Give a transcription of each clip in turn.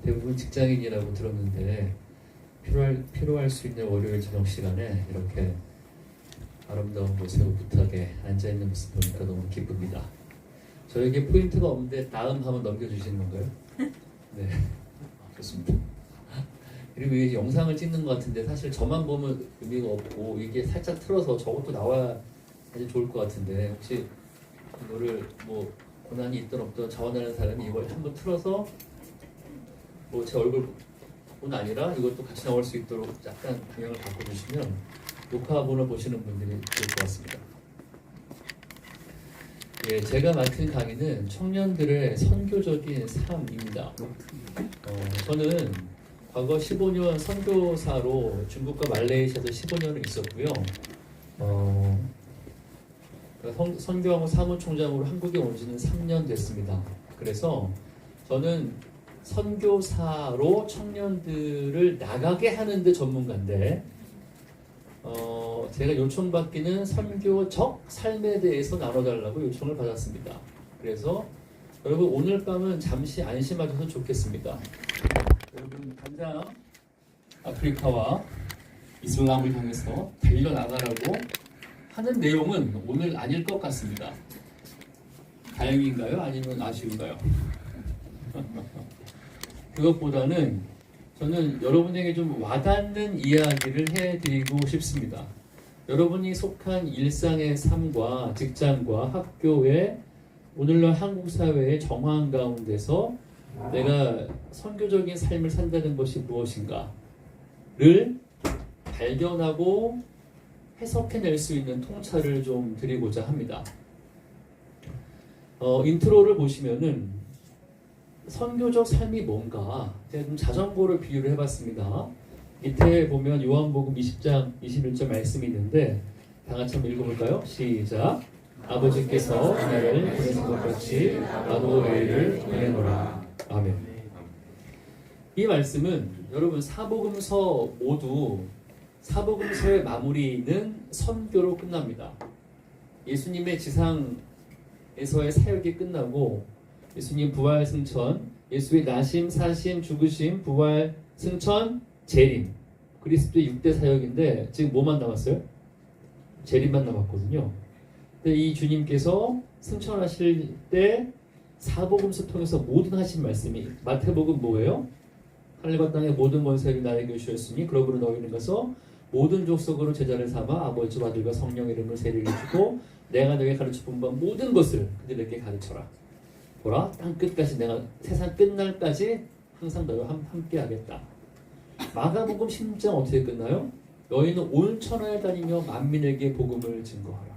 대부분 직장인이라고 들었는데 필요할 수 있는 월요일 저녁 시간에 이렇게 아름다운 곳에 오붓하게 앉아있는 모습 보니까 너무 기쁩니다. 저에게 포인트가 없는데 다음 한번 넘겨주시는 건가요? 네, 좋습니다. 그리고 이게 영상을 찍는 것 같은데 사실 저만 보면 의미가 없고 이게 살짝 틀어서 저것도 나와야 아주 좋을 것 같은데 혹시 이거를 뭐 고난이 있든 없든 자원하는 사람이 이걸 한번 틀어서 뭐 제 얼굴뿐 아니라 이것도 같이 나올 수 있도록 약간 방향을 바꿔주시면 녹화본을 보시는 분들이 좋을 것 같습니다. 예, 제가 맡은 강의는 청년들의 선교적인 삶입니다. 저는 과거 15년 선교사로 중국과 말레이시아에서 15년을 있었고요. 선교하고 사무총장으로 한국에 온 지는 3년 됐습니다. 그래서 저는 선교사로 청년들을 나가게 하는데 전문가인데 제가 요청받기는 선교적 삶에 대해서 나눠달라고 요청을 받았습니다. 그래서 여러분 오늘 밤은 잠시 안심하셔서 좋겠습니다. 여러분 당장 아프리카와 이슬람을 향해서 달려나가라고 하는 내용은 오늘 아닐 것 같습니다. 다행인가요? 아니면 아쉬운가요? 그것보다는 저는 여러분에게 좀 와닿는 이야기를 해드리고 싶습니다. 여러분이 속한 일상의 삶과 직장과 학교의 오늘날 한국 사회의 정황 가운데서 내가 선교적인 삶을 산다는 것이 무엇인가를 발견하고 해석해낼 수 있는 통찰을 좀 드리고자 합니다. 인트로를 보시면은 선교적 삶이 뭔가 제가 좀 자전거를 비유를 해봤습니다. 밑에 보면 요한복음 20장 21절 말씀이 있는데 다 같이 한번 읽어볼까요? 시작. 아버지께서 나를 보내신 것 같이 나도 너희를 보내노라. 아멘. 이 말씀은 여러분 사복음서 모두 사복음서의 마무리는 선교로 끝납니다. 예수님의 지상에서의 사역이 끝나고 예수님 부활 승천, 예수의 나심, 사심, 죽으심, 부활, 승천, 재림. 그리스도의 6대 사역인데 지금 뭐만 남았어요? 재림만 남았거든요. 근데 이 주님께서 승천하실 때 사복음서 통해서 모든 하신 말씀이 마태복음 뭐예요? 하늘과 땅의 모든 권세를 나에게 주셨으니 그러므로 너희는 가서 모든 족속으로 제자를 삼아 아버지와 아들과 성령의 이름을 세례를 주고 내가 너에게 가르쳐 본 바 모든 것을 그들에게 가르쳐라. 보라, 땅 끝까지 내가 세상 끝날까지 항상 너희와 함께 하겠다. 마가복음 16장 어떻게 끝나요? 너희는 온 천하에 다니며 만민에게 복음을 증거하라.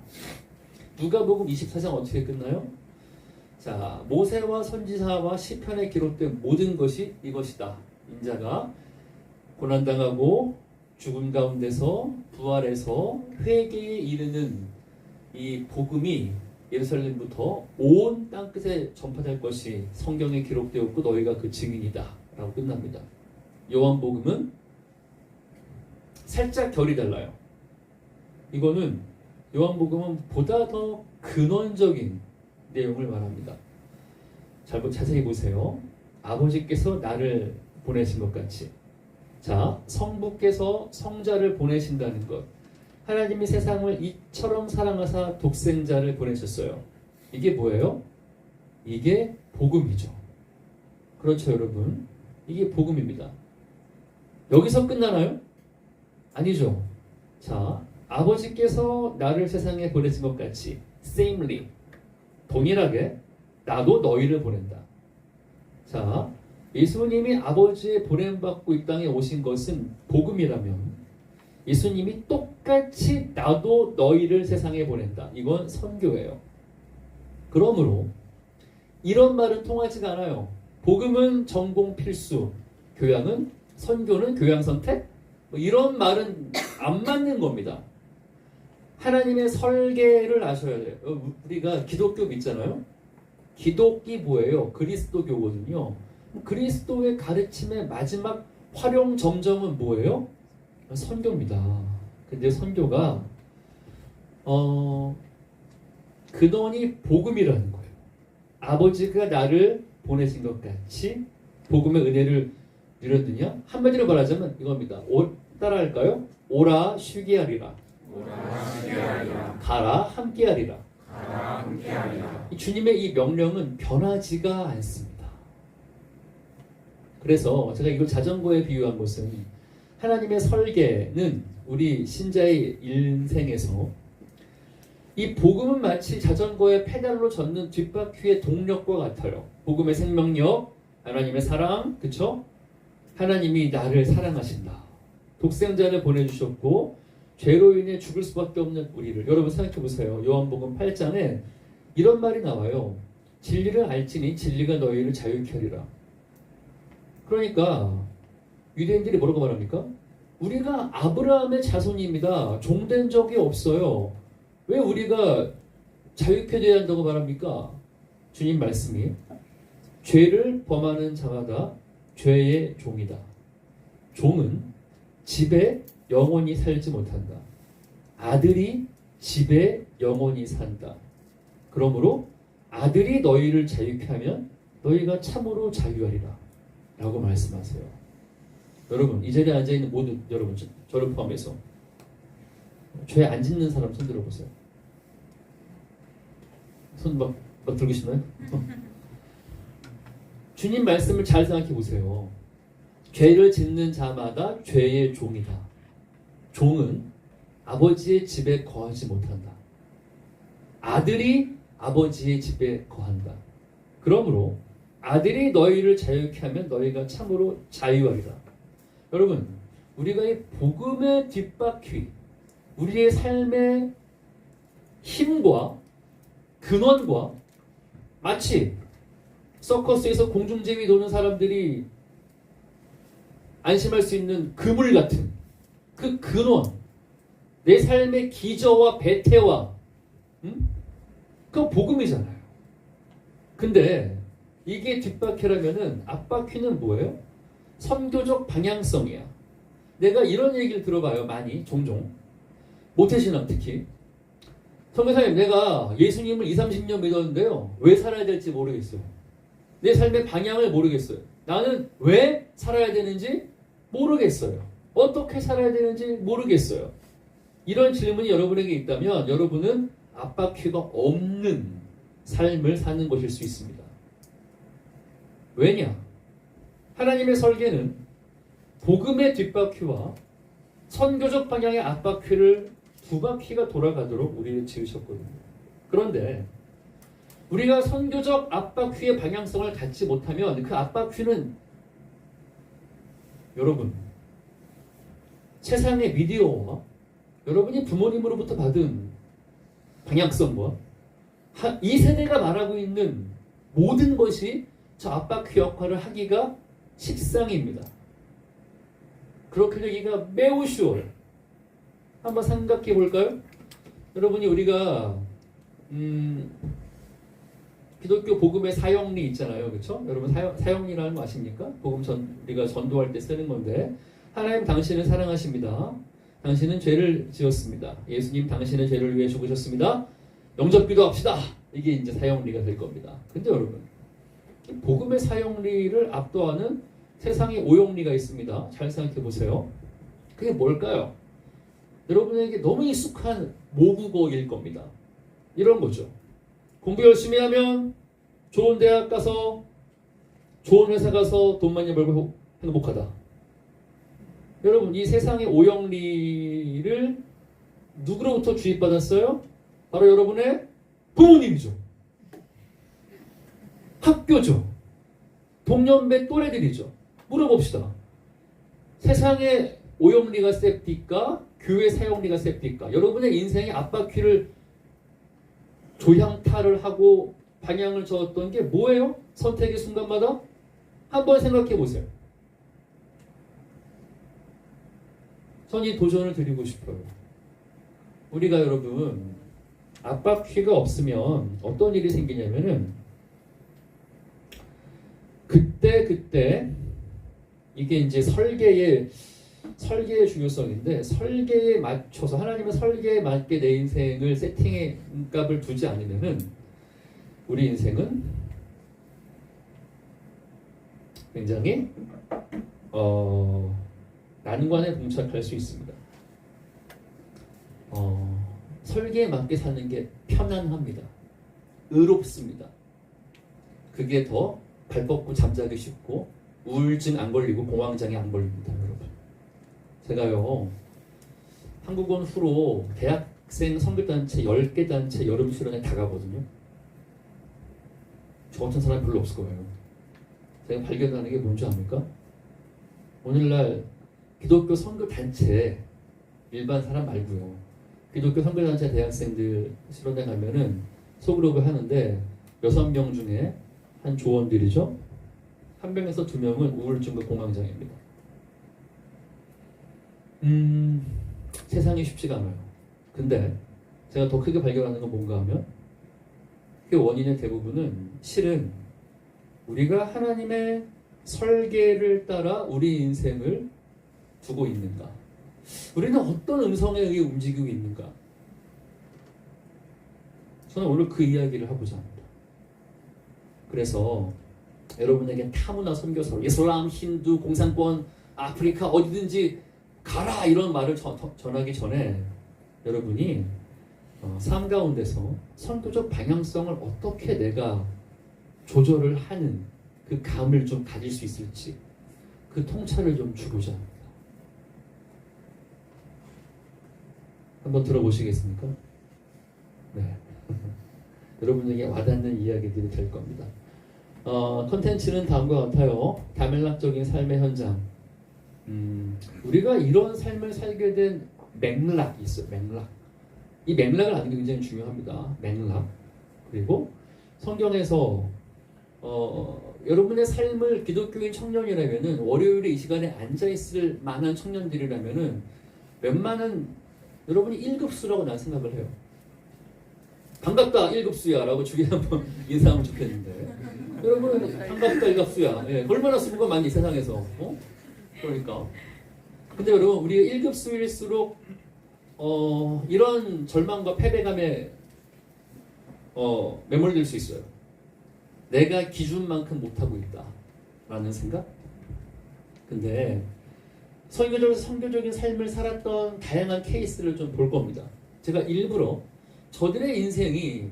누가복음 24장 어떻게 끝나요? 자, 모세와 선지자와 시편에 기록된 모든 것이 이것이다. 인자가 고난당하고 죽음 가운데서 부활해서 회개에 이르는 이 복음이 예루살렘부터 온 땅끝에 전파될 것이 성경에 기록되었고 너희가 그 증인이다 라고 끝납니다. 요한복음은 살짝 결이 달라요. 이거는 요한복음은 보다 더 근원적인 내용을 말합니다. 자세히 보세요. 아버지께서 나를 보내신 것 같이. 자, 성부께서 성자를 보내신다는 것. 하나님이 세상을 이처럼 사랑하사 독생자를 보내셨어요. 이게 뭐예요? 이게 복음이죠. 그렇죠, 여러분? 이게 복음입니다. 여기서 끝나나요? 아니죠. 자, 아버지께서 나를 세상에 보내신 것 같이 samely, 동일하게 나도 너희를 보낸다. 자, 예수님이 아버지의 보냄받고 이 땅에 오신 것은 복음이라면 예수님이 똑같이 나도 너희를 세상에 보낸다. 이건 선교예요. 그러므로 이런 말은 통하지가 않아요. 복음은 전공 필수, 교양은 선교는 교양 선택? 뭐 이런 말은 안 맞는 겁니다. 하나님의 설계를 아셔야 돼요. 우리가 기독교 믿잖아요. 기독이 뭐예요? 그리스도교거든요. 그리스도의 가르침의 마지막 활용 점정은 뭐예요? 선교입니다. 근데 선교가 근원이 복음이라는 거예요. 아버지가 나를 보내신 것 같이 복음의 은혜를 누렸느냐? 한마디로 말하자면 이겁니다. 따라할까요? 오라 쉬게 하리라. 가라 함께 하리라. 이 주님의 이 명령은 변하지가 않습니다. 그래서 제가 이걸 자전거에 비유한 것은 하나님의 설계는 우리 신자의 인생에서 이 복음은 마치 자전거의 페달로 젓는 뒷바퀴의 동력과 같아요. 복음의 생명력, 하나님의 사랑, 그쵸? 하나님이 나를 사랑하신다. 독생자를 보내주셨고 죄로 인해 죽을 수밖에 없는 우리를, 여러분 생각해 보세요. 요한복음 8장에 이런 말이 나와요. 진리를 알지니 진리가 너희를 자유케 하리라. 그러니까 유대인들이 뭐라고 말합니까? 우리가 아브라함의 자손입니다. 종된 적이 없어요. 왜 우리가 자유케 되어야 한다고 말합니까? 주님 말씀이 죄를 범하는 자마다 죄의 종이다. 종은 집에 영원히 살지 못한다. 아들이 집에 영원히 산다. 그러므로 아들이 너희를 자유케 하면 너희가 참으로 자유하리라 라고 말씀하세요. 여러분, 이 자리에 앉아있는 모든 여러분, 저를 포함해서 죄 안 짓는 사람 손 들어보세요. 손 막 들고 싶나요? 주님 말씀을 잘 생각해 보세요. 죄를 짓는 자마다 죄의 종이다. 종은 아버지의 집에 거하지 못한다. 아들이 아버지의 집에 거한다. 그러므로 아들이 너희를 자유케 하면 너희가 참으로 자유하리라. 여러분, 우리가 이 복음의 뒷바퀴, 우리의 삶의 힘과 근원과 마치 서커스에서 공중제비 도는 사람들이 안심할 수 있는 그물 같은 그 근원, 내 삶의 기저와 배태와 그건 복음이잖아요. 근데 이게 뒷바퀴라면은 앞바퀴는 뭐예요? 선교적 방향성이야. 내가 이런 얘기를 들어봐요. 많이, 종종. 모태신앙 특히. 선교사님, 내가 예수님을 20-30년 믿었는데요. 왜 살아야 될지 모르겠어요. 내 삶의 방향을 모르겠어요. 나는 왜 살아야 되는지 모르겠어요. 어떻게 살아야 되는지 모르겠어요. 이런 질문이 여러분에게 있다면 여러분은 앞바퀴가 없는 삶을 사는 것일 수 있습니다. 왜냐? 하나님의 설계는 복음의 뒷바퀴와 선교적 방향의 앞바퀴를 두 바퀴가 돌아가도록 우리를 지으셨거든요. 그런데 우리가 선교적 앞바퀴의 방향성을 갖지 못하면 그 앞바퀴는 여러분, 세상의 미디어와 여러분이 부모님으로부터 받은 방향성과 이 세대가 말하고 있는 모든 것이 저 앞바퀴 역할을 하기가 식상입니다. 그렇게 되기가 매우 쉬워요. 한번 생각해 볼까요? 여러분이 우리가 기독교 복음의 사형리 있잖아요. 그렇죠? 여러분 사형리라는 거 아십니까? 복음 우리가 전도할 때 쓰는 건데, 하나님 당신을 사랑하십니다. 당신은 죄를 지었습니다. 예수님 당신은 죄를 위해 죽으셨습니다. 영접기도 합시다. 이게 이제 사형리가 될 겁니다. 근데 여러분, 복음의 사형리를 압도하는 세상의 오형리가 있습니다. 잘 생각해 보세요. 그게 뭘까요? 여러분에게 너무 익숙한 모국어일 겁니다. 이런 거죠. 공부 열심히 하면 좋은 대학 가서 좋은 회사 가서 돈 많이 벌고 행복하다. 여러분, 이 세상의 오형리를 누구로부터 주입받았어요? 바로 여러분의 부모님이죠. 학교죠. 동년배 또래들이죠. 물어봅시다. 세상의 오형리가 셉디까? 교회 사형리가 셉디까? 여러분의 인생의 앞바퀴를 조향타를 하고 방향을 저었던 게 뭐예요? 선택의 순간마다? 한번 생각해 보세요. 전 이 도전을 드리고 싶어요. 우리가 여러분, 앞바퀴가 없으면 어떤 일이 생기냐면은 그때 이게 이제 설계의 중요성인데, 설계에 맞춰서 하나님의 설계에 맞게 내 인생을 세팅의 값을 두지 않으면은 우리 인생은 굉장히 난관에 봉착할 수 있습니다. 설계에 맞게 사는 게 편안합니다. 의롭습니다. 그게 더 발 뻗고 잠자기 쉽고 우울증 안 걸리고 공황장애 안 걸립니다, 여러분. 제가요 한국원 후로 대학생 선교단체 10개 단체 여름 수련회 다 가거든요. 저 같은 사람이 별로 없을 거예요. 제가 발견하는 게 뭔지 압니까? 오늘날 기독교 선교단체 일반 사람 말고요. 기독교 선교단체 대학생들 수련회 가면은 소그룹을 하는데 6명 중에 한 조원들이죠. 1명에서 2명은 우울증과 공황장애입니다. 세상이 쉽지가 않아요. 근데 제가 더 크게 발견하는 건 뭔가 하면 그 원인의 대부분은 실은 우리가 하나님의 설계를 따라 우리 인생을 두고 있는가? 우리는 어떤 음성에 의해 움직이고 있는가? 저는 오늘 그 이야기를 하고자 합니다. 그래서 여러분에게 타문화 선교사로 이슬람, 힌두, 공산권, 아프리카 어디든지 가라 이런 말을 전하기 전에 여러분이 삶 가운데서 선교적 방향성을 어떻게 내가 조절을 하는 그 감을 좀 가질 수 있을지 그 통찰을 좀 주고자 합니다. 한번 들어보시겠습니까? 네. 여러분에게 와닿는 이야기들이 될 겁니다. 컨텐츠는 다음과 같아요. 다멜락적인 삶의 현장. 우리가 이런 삶을 살게 된 맥락이 있어요. 맥락. 이 맥락을 아는 게 굉장히 중요합니다. 맥락. 그리고 성경에서 여러분의 삶을 기독교인 청년이라면은 월요일에 이 시간에 앉아있을 만한 청년들이라면은 웬만한 여러분이 1급수라고 난 생각을 해요. 반갑다 1급수야 라고 주위에 한번 인사하면 좋겠는데 여러분은 반갑다 1급수야. 예, 얼마나 수고가 많이 세상에서. 그러니까 근데 여러분 우리가 1급수일수록 이런 절망과 패배감에 매몰릴 수 있어요. 내가 기준만큼 못하고 있다 라는 생각? 근데 성교적인 삶을 살았던 다양한 케이스를 좀 볼 겁니다. 제가 일부러 저들의 인생이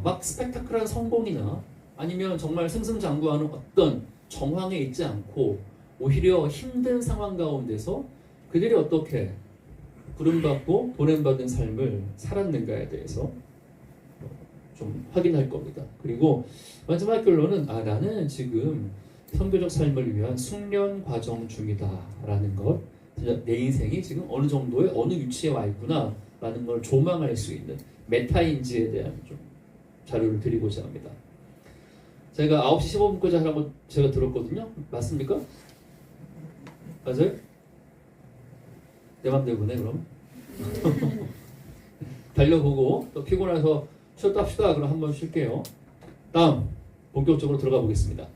막 스펙타클한 성공이나 아니면 정말 승승장구하는 어떤 정황에 있지 않고 오히려 힘든 상황 가운데서 그들이 어떻게 부름받고 보냄받은 삶을 살았는가에 대해서 좀 확인할 겁니다. 그리고 마지막 결론은 나는 지금 선교적 삶을 위한 숙련 과정 중이다라는 것, 내 인생이 지금 어느 정도의 어느 위치에 와 있구나라는 걸 조망할 수 있는 메타인지에 대한 좀 자료를 드리고자 합니다. 제가 9시 15분까지 하라고 제가 들었거든요. 맞습니까? 맞아요? 내 맘대로네 그럼. 달려보고 또 피곤해서 쉬었다 합시다. 그럼 한번 쉴게요. 다음 본격적으로 들어가 보겠습니다.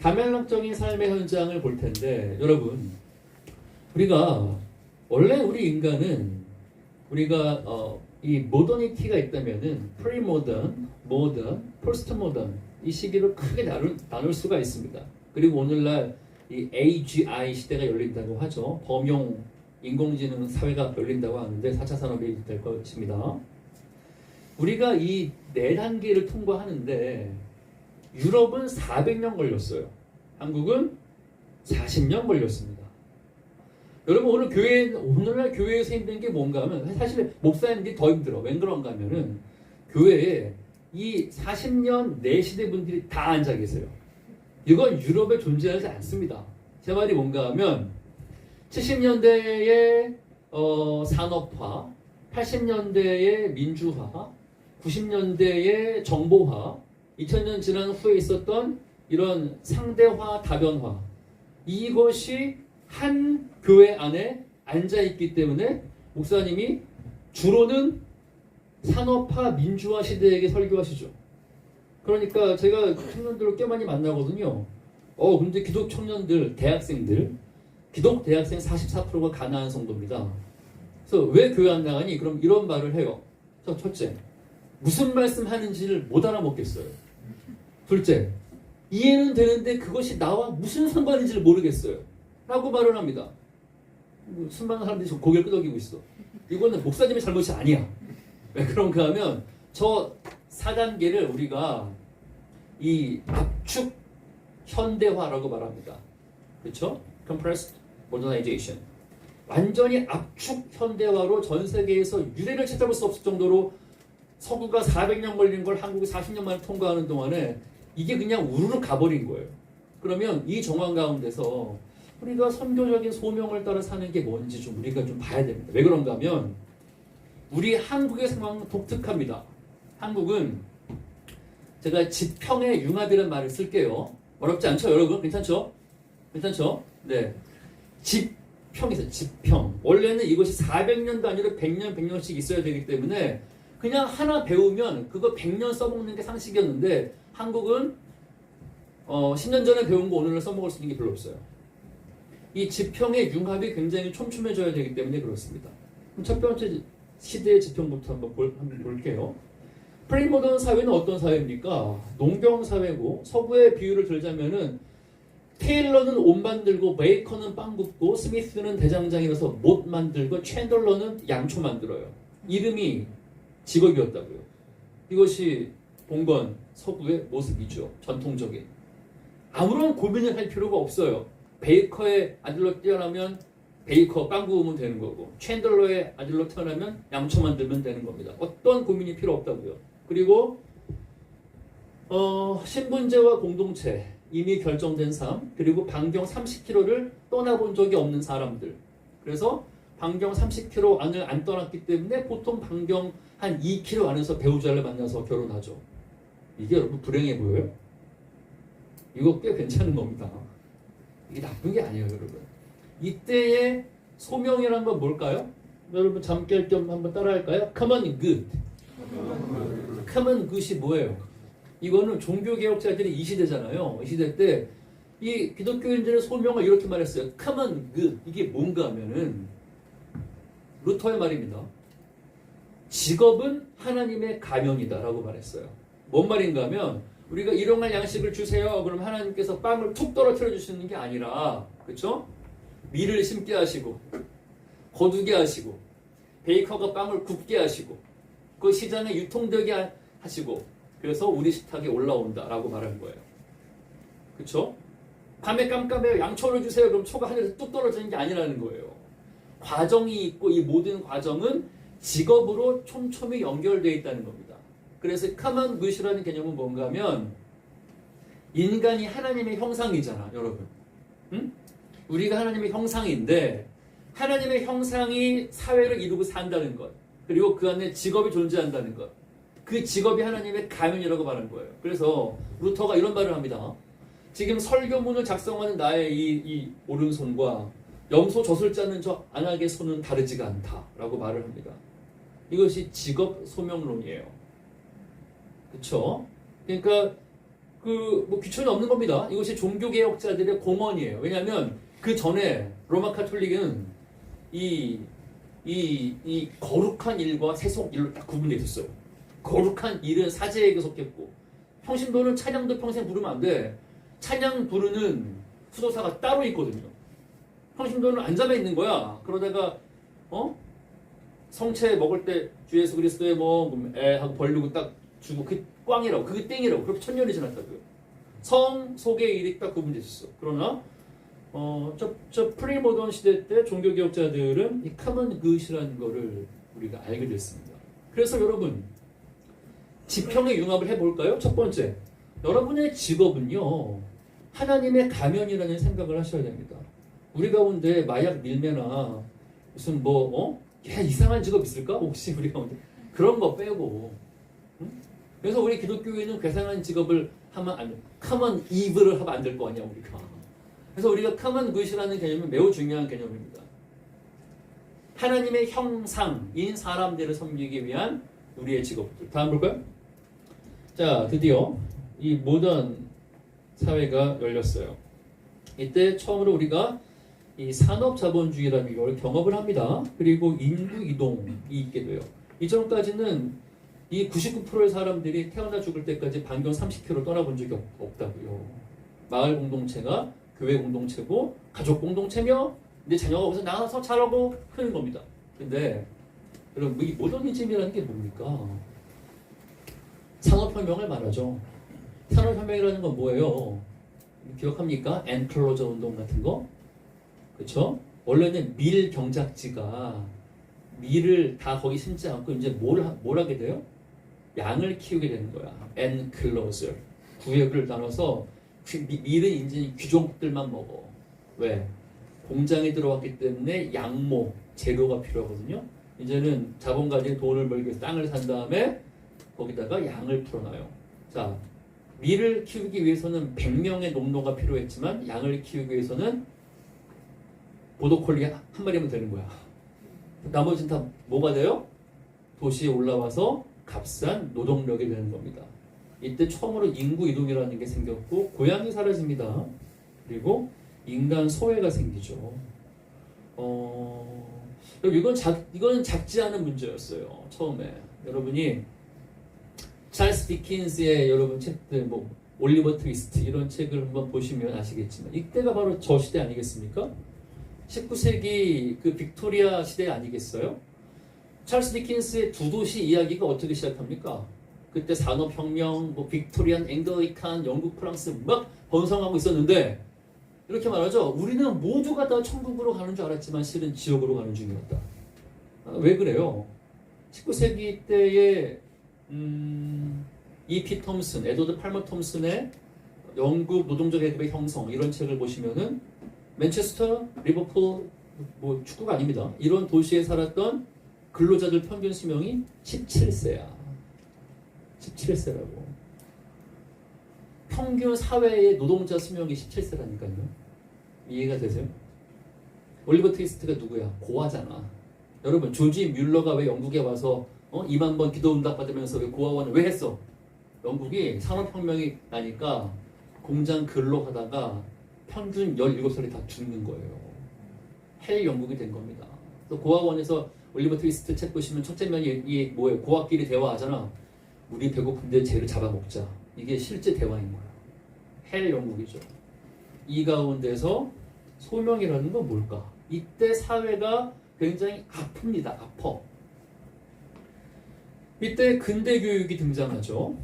다멜락적인 삶의 현장을 볼 텐데 여러분 우리가 원래 우리 인간은 우리가 이 모더니티가 있다면은 프리모던, 모던, 포스트모던 이 시기를 크게 나눌 수가 있습니다. 그리고 오늘날 이 AGI 시대가 열린다고 하죠. 범용 인공지능 사회가 열린다고 하는데 4차 산업이 될 것입니다. 우리가 이 4단계를 통과하는데 유럽은 400년 걸렸어요. 한국은 40년 걸렸습니다. 여러분 오늘날 교회에서 힘든 게 뭔가 하면 사실 목사님들이 더 힘들어. 왜 그런가 하면은 교회에 이 40년 내 시대 분들이 다 앉아 계세요. 이건 유럽에 존재하지 않습니다. 제 말이 뭔가 하면 70년대의 산업화, 80년대의 민주화, 90년대의 정보화, 2000년 지난 후에 있었던 이런 상대화, 다변화 이것이 한 교회 안에 앉아있기 때문에 목사님이 주로는 산업화, 민주화 시대에게 설교하시죠. 그러니까 제가 청년들을 꽤 많이 만나거든요. 근데 기독 청년들, 대학생들, 기독 대학생 44%가 가나안 성도입니다. 그래서 왜 교회 안 나가니? 그럼 이런 말을 해요. 첫째, 무슨 말씀 하는지를 못 알아먹겠어요. 둘째, 이해는 되는데 그것이 나와 무슨 상관인지를 모르겠어요. 라고 말을 합니다. 수많은 사람들이 고개를 끄덕이고 있어. 이거는 목사님의 잘못이 아니야. 왜 그런가 하면 저 4단계를 우리가 이 압축 현대화라고 말합니다. 그렇죠? Compressed modernization. 완전히 압축 현대화로 전 세계에서 유례를 찾아볼 수 없을 정도로 서구가 400년 걸린 걸 한국이 40년 만에 통과하는 동안에 이게 그냥 우르르 가버린 거예요. 그러면 이 정황 가운데서 우리가 선교적인 소명을 따라 사는 게 뭔지 좀 우리가 좀 봐야 됩니다. 왜 그런가 하면 우리 한국의 상황은 독특합니다. 한국은 제가 지평의 융합이라는 말을 쓸게요. 어렵지 않죠, 여러분? 괜찮죠? 괜찮죠? 네. 지평이죠, 지평. 원래는 이것이 400년 단위로 100년, 100년씩 있어야 되기 때문에 그냥 하나 배우면 그거 100년 써먹는 게 상식이었는데 한국은 10년 전에 배운 거 오늘날 써먹을 수 있는 게 별로 없어요. 이 지평의 융합이 굉장히 촘촘해져야 되기 때문에 그렇습니다. 그럼 첫 번째 시대의 지평부터 한번 볼게요. 프리모던 사회는 어떤 사회입니까? 농경 사회고 서구의 비유를 들자면은 테일러는 옷 만들고 베이커는 빵 굽고 스미스는 대장장이라서 못 만들고 챈들러는 양초 만들어요. 이름이 직업이었다고요. 이것이 봉건 서구의 모습이죠. 전통적인. 아무런 고민을 할 필요가 없어요. 베이커의 아들로 태어나면 베이커 빵 구우면 되는 거고 챈들러의 아들로 태어나면 양초 만들면 되는 겁니다. 어떤 고민이 필요 없다고요. 그리고 신분제와 공동체 이미 결정된 삶 그리고 반경 30km를 떠나본 적이 없는 사람들. 그래서 반경 30km 안을 안 떠났기 때문에 보통 반경 한 2km 안에서 배우자를 만나서 결혼하죠. 이게 여러분 불행해 보여요? 이거 꽤 괜찮은 겁니다. 이게 나쁜 게 아니에요, 여러분. 이때의 소명이란 건 뭘까요? 여러분 잠깰 겸 한번 따라할까요? Common good. Common good이 뭐예요? 이거는 종교개혁자들이 이 시대잖아요. 이 시대 때 이 기독교인들의 소명을 이렇게 말했어요. Common good. 이게 뭔가 하면은 루터의 말입니다. 직업은 하나님의 가면이다라고 말했어요. 뭔 말인가 하면 우리가 일용할 양식을 주세요. 그럼 하나님께서 빵을 툭 떨어뜨려 주시는 게 아니라 그렇죠? 밀을 심게 하시고 거두게 하시고 베이커가 빵을 굽게 하시고 그 시장에 유통되게 하시고 그래서 우리 식탁에 올라온다라고 말한 거예요. 그렇죠? 밤에 깜깜해 양초를 주세요. 그럼 초가 하늘에서 뚝 떨어지는 게 아니라는 거예요. 과정이 있고 이 모든 과정은 직업으로 촘촘히 연결되어 있다는 겁니다. 그래서 common good이라는 개념은 뭔가 하면 인간이 하나님의 형상이잖아, 여러분. 응? 우리가 하나님의 형상인데 하나님의 형상이 사회를 이루고 산다는 것 그리고 그 안에 직업이 존재한다는 것 그 직업이 하나님의 가면이라고 말하는 거예요. 그래서 루터가 이런 말을 합니다. 지금 설교문을 작성하는 나의 이 오른손과 염소 젖을 짜는 저 안악의 손은 다르지가 않다라고 말을 합니다. 이것이 직업 소명론이에요. 그렇죠? 그러니까 뭐 귀천이 없는 겁니다. 이것이 종교개혁자들의 공언이에요. 왜냐하면 그 전에 로마 카톨릭은 이 거룩한 일과 세속 일로 딱 구분되어 있었어요. 거룩한 일은 사제에게 속했고 평신도는 찬양도 평생 부르면 안 돼. 찬양 부르는 수도사가 따로 있거든요. 평신도는 앉아만 있는 거야. 그러다가 성체 먹을 때 주 예수 그리스도의 하고 벌리고 딱 주고 그게 꽝이라고 그게 땡이라고 그렇게 천년이 지났다고요. 성 속의 일이 딱 구분되어 있었어. 그러나 저 프리모던 시대 때 종교개혁자들은 이 common good이라는 거를 우리가 알게 됐습니다. 그래서 여러분 지평의 융합을 해볼까요? 첫 번째, 여러분의 직업은요 하나님의 가면이라는 생각을 하셔야 됩니다. 우리 가운데 마약 밀매나 무슨 이상한 직업 있을까? 혹시 우리 가운데 그런 거 빼고 응? 그래서 우리 기독교인은 괴상한 직업을 하면 안 돼. common evil을 하면 안 될 거 아니야 우리가. 그래서 우리가 common good이라는 개념은 매우 중요한 개념입니다. 하나님의 형상인 사람들을 섬기기 위한 우리의 직업들. 다음 볼까요? 자, 드디어 이 모던 사회가 열렸어요. 이때 처음으로 우리가 이 산업자본주의라는 걸 경험을 합니다. 그리고 인구 이동이 있게 돼요. 이전까지는 이 99%의 사람들이 태어나 죽을 때까지 반경 30km 떠나본 적이 없다고요. 마을 공동체가 교회 공동체고 가족 공동체며 이제 자녀가 거기서 나가서 자라고 크는 겁니다. 근데 여러분 이 모더니즘이라는 게 뭡니까? 산업혁명을 말하죠. 산업혁명이라는 건 뭐예요? 기억합니까? 엔클로저 운동 같은 거? 그렇죠? 원래는 밀 경작지가 밀을 다 거기 심지 않고 이제 뭘 하게 돼요? 양을 키우게 되는 거야. 엔클로저. 구역을 나눠서 밀은 이제 귀족들만 먹어. 왜? 공장에 들어왔기 때문에 양모, 재료가 필요하거든요. 이제는 자본 가진 돈을 벌기 위해서 땅을 산 다음에 거기다가 양을 풀어놔요. 자, 밀을 키우기 위해서는 100명의 농노가 필요했지만 양을 키우기 위해서는 보도콜리 한 마리면 되는 거야. 나머지는 다 뭐가 돼요? 도시에 올라와서 값싼 노동력이 되는 겁니다. 이때 처음으로 인구 이동이라는 게 생겼고 고향이 사라집니다. 그리고 인간 소외가 생기죠. 이건 작지 않은 문제였어요. 처음에 여러분이 찰스 디킨스의 여러분 책들 뭐 올리버 트위스트 이런 책을 한번 보시면 아시겠지만 이때가 바로 저 시대 아니겠습니까? 19세기 그 빅토리아 시대 아니겠어요? 찰스 디킨스의 두 도시 이야기가 어떻게 시작합니까? 그때 산업혁명, 뭐 빅토리안, 앵글리칸, 영국, 프랑스 막 번성하고 있었는데 이렇게 말하죠. 우리는 모두가 다 천국으로 가는 줄 알았지만 실은 지옥으로 가는 중이었다. 왜 그래요? 19세기 때의 E.P. 톰슨, 에드워드 팔머 톰슨의 영국 노동자 계급의 형성 이런 책을 보시면은 맨체스터, 리버풀, 뭐 축구가 아닙니다. 이런 도시에 살았던 근로자들 평균 수명이 17세야. 17세라고. 평균 사회의 노동자 수명이 17세라니까요. 이해가 되세요? 올리버 트위스트가 누구야? 고아잖아. 여러분 조지 뮬러가 왜 영국에 와서 2만 번 기도 응답 받으면서 왜 고아원을 왜 했어? 영국이 산업혁명이 나니까 공장 근로하다가 평균 17살이 다 죽는 거예요. 헬 영국이 된 겁니다. 또 고아원에서 올리버 트위스트 책 보시면 첫째 면이 이 뭐예요? 고아끼리 대화하잖아. 우리 배고픈데 쟤를 잡아먹자. 이게 실제 대화인 거야. 헬 영국이죠. 이 가운데서 소명이라는 건 뭘까? 이때 사회가 굉장히 아픕니다. 아파. 이때 근대 교육이 등장하죠.